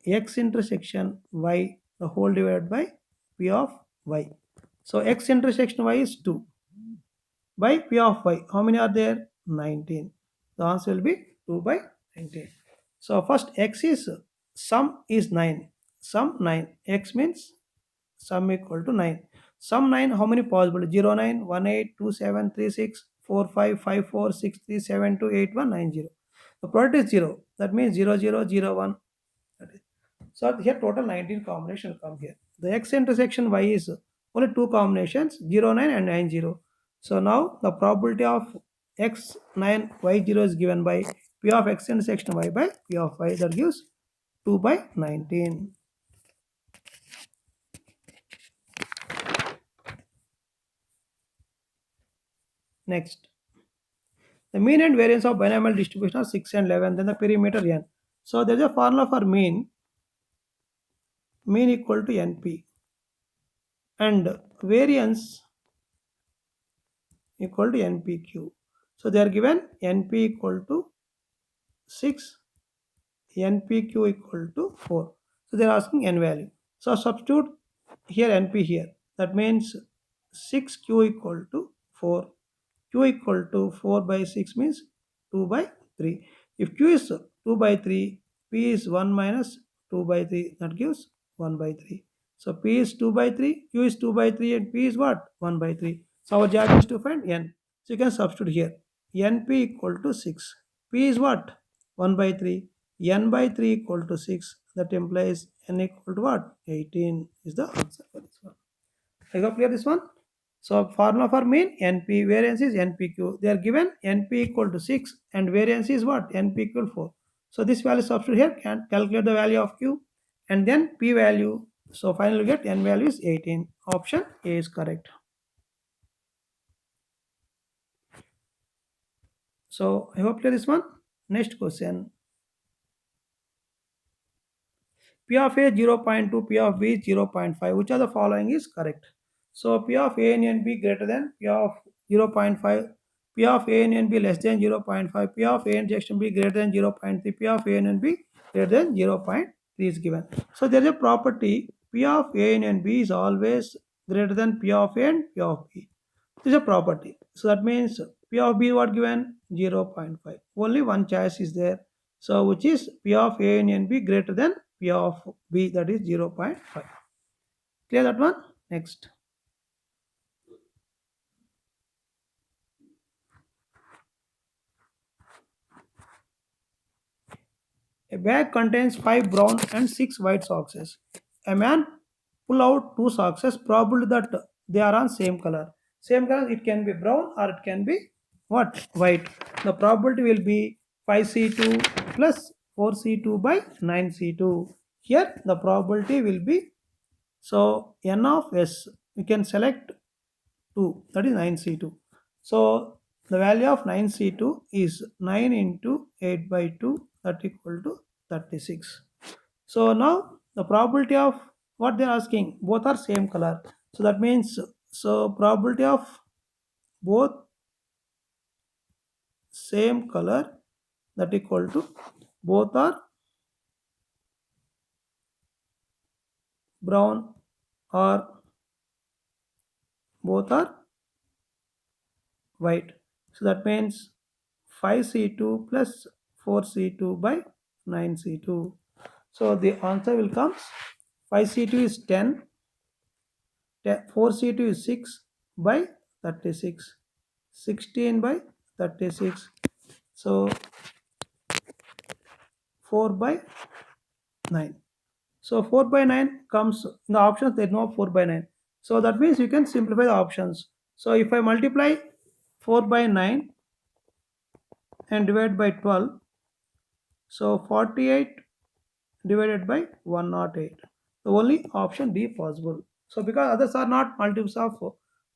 x intersection y the whole divided by p of y. So x intersection y is 2 by p of y. How many are there? 19. The answer will be 2 by 19. So first x is sum is 9. Sum 9. X means sum equal to 9. Sum 9, how many possible? 0 9 1 8 2 7 3 6 4 5 5 4 6 3 7 2 8 1 9 0. The product is 0. That means 0 0 0 1. So here total 19 combinations come here. The x intersection y is only two combinations 0 9 and 9 0. So now the probability of x 9 y 0 is given by p of x intersection y by p of y, that gives 2 by 19. Next, the mean and variance of binomial distribution are 6 and 11, then the perimeter n. So there is a formula for mean equal to np and variance equal to npq. So they are given np equal to 6, npq equal to 4. So they are asking n value. So substitute here np here. That means 6q equal to 4. Q equal to 4 by 6 means 2 by 3. If Q is 2 by 3, P is 1 minus 2 by 3. That gives 1 by 3. So P is 2 by 3, Q is 2 by 3 and P is what? 1 by 3. So our job is to find N. So you can substitute here. NP equal to 6. P is what? 1 by 3. N by 3 equal to 6. That implies N equal to what? 18 is the answer for this one. I got clear this one? So formula for mean NP, variance is NPQ. They are given NP equal to 6 and variance is what? NP equal 4. So this value substitute here can calculate the value of Q and then P value So finally get n value is 18. Option A is correct. So I hope clear this one. Next question. P of A 0.2, P of B 0.5. Which of the following is correct? So P of A and B greater than P of 0.5. P of A and B less than 0.5. P of A intersection B greater than 0.3. P of A and B greater than 0.3 is given. So there is a property P of A and B is always greater than P of A and P of B. This is a property. So that means P of B what given 0.5. Only one choice is there. So which is P of A and B greater than P of B, that is 0.5. Clear that one? Next. A bag contains 5 brown and 6 white socks. A man pull out 2 socks, probably that they are on same color. Same color, it can be brown or it can be what? White. The probability will be 5C2 plus 4C2 by 9C2. Here the probability will be, so n of s, we can select 2, that is 9C2. So the value of 9C2 is 9 into 8 by 2, that equal to 36. So now the probability of what they are asking, both are same color. So that means, so probability of both same color, that equal to both are brown or both are white. So that means 5C2 plus 4C2 by 9C2. So the answer will come 5C2 is 10, 4C2 is 6 by 36, 16 by 36. So 4 by 9. So 4 by 9 comes in the options, there is no 4 by 9. So that means you can simplify the options. So if I multiply 4 by 9 and divide by 12, so 48 divided by 108. The only option D possible. So because others are not multiples of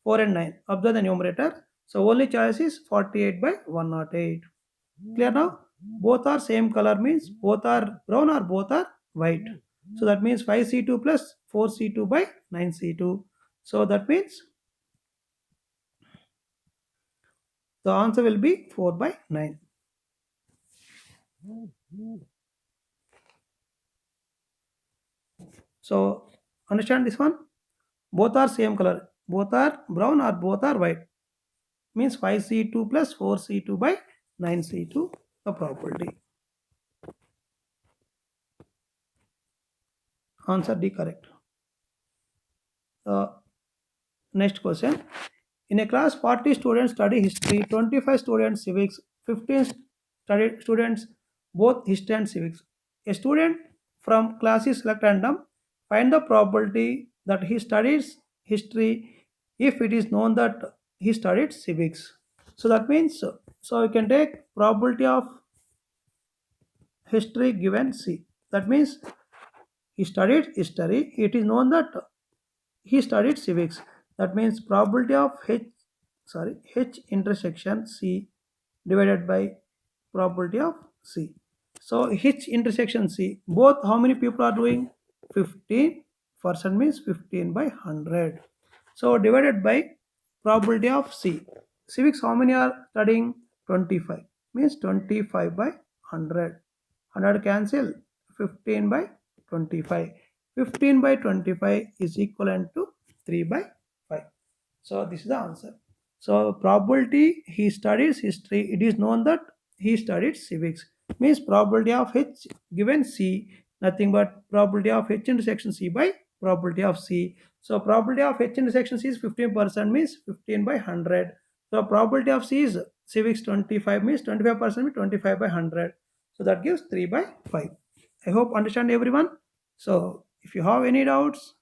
4 and 9, observe the numerator. So only choice is 48 by 108. Clear now? Both are same color means both are brown or both are white. So that means 5C2 plus 4C2 by 9C2. So that means the answer will be 4 by 9. So understand this one? Both are same color. Both are brown or both are white. Means 5C2 plus 4C2 by 9C2 the property. Answer D correct. Next question. In a class, 40 students study history, 25 students civics, 15 students both history and civics. A student from class is select random. Find the probability that he studies history if it is known that he studied civics. So that means, so you can take probability of history given C. That means he studied history. It is known that he studied civics. That means probability of H intersection C divided by probability of C. So H intersection C, both how many people are doing? 15% means 15 by 100. So divided by probability of C. Civics how many are studying? 25 means 25 by 100. 100 cancel, 15 by 25. 15 by 25 is equivalent to 3 by 5. So this is the answer. So probability he studies history, it is known that he studied civics. Means probability of H given C, nothing but probability of H intersection C by probability of C. So probability of H intersection C is 15% means 15 by 100. So probability of C is civics 25 means 25% means 25 by 100. So that gives 3 by 5. I hope understand everyone. So if you have any doubts,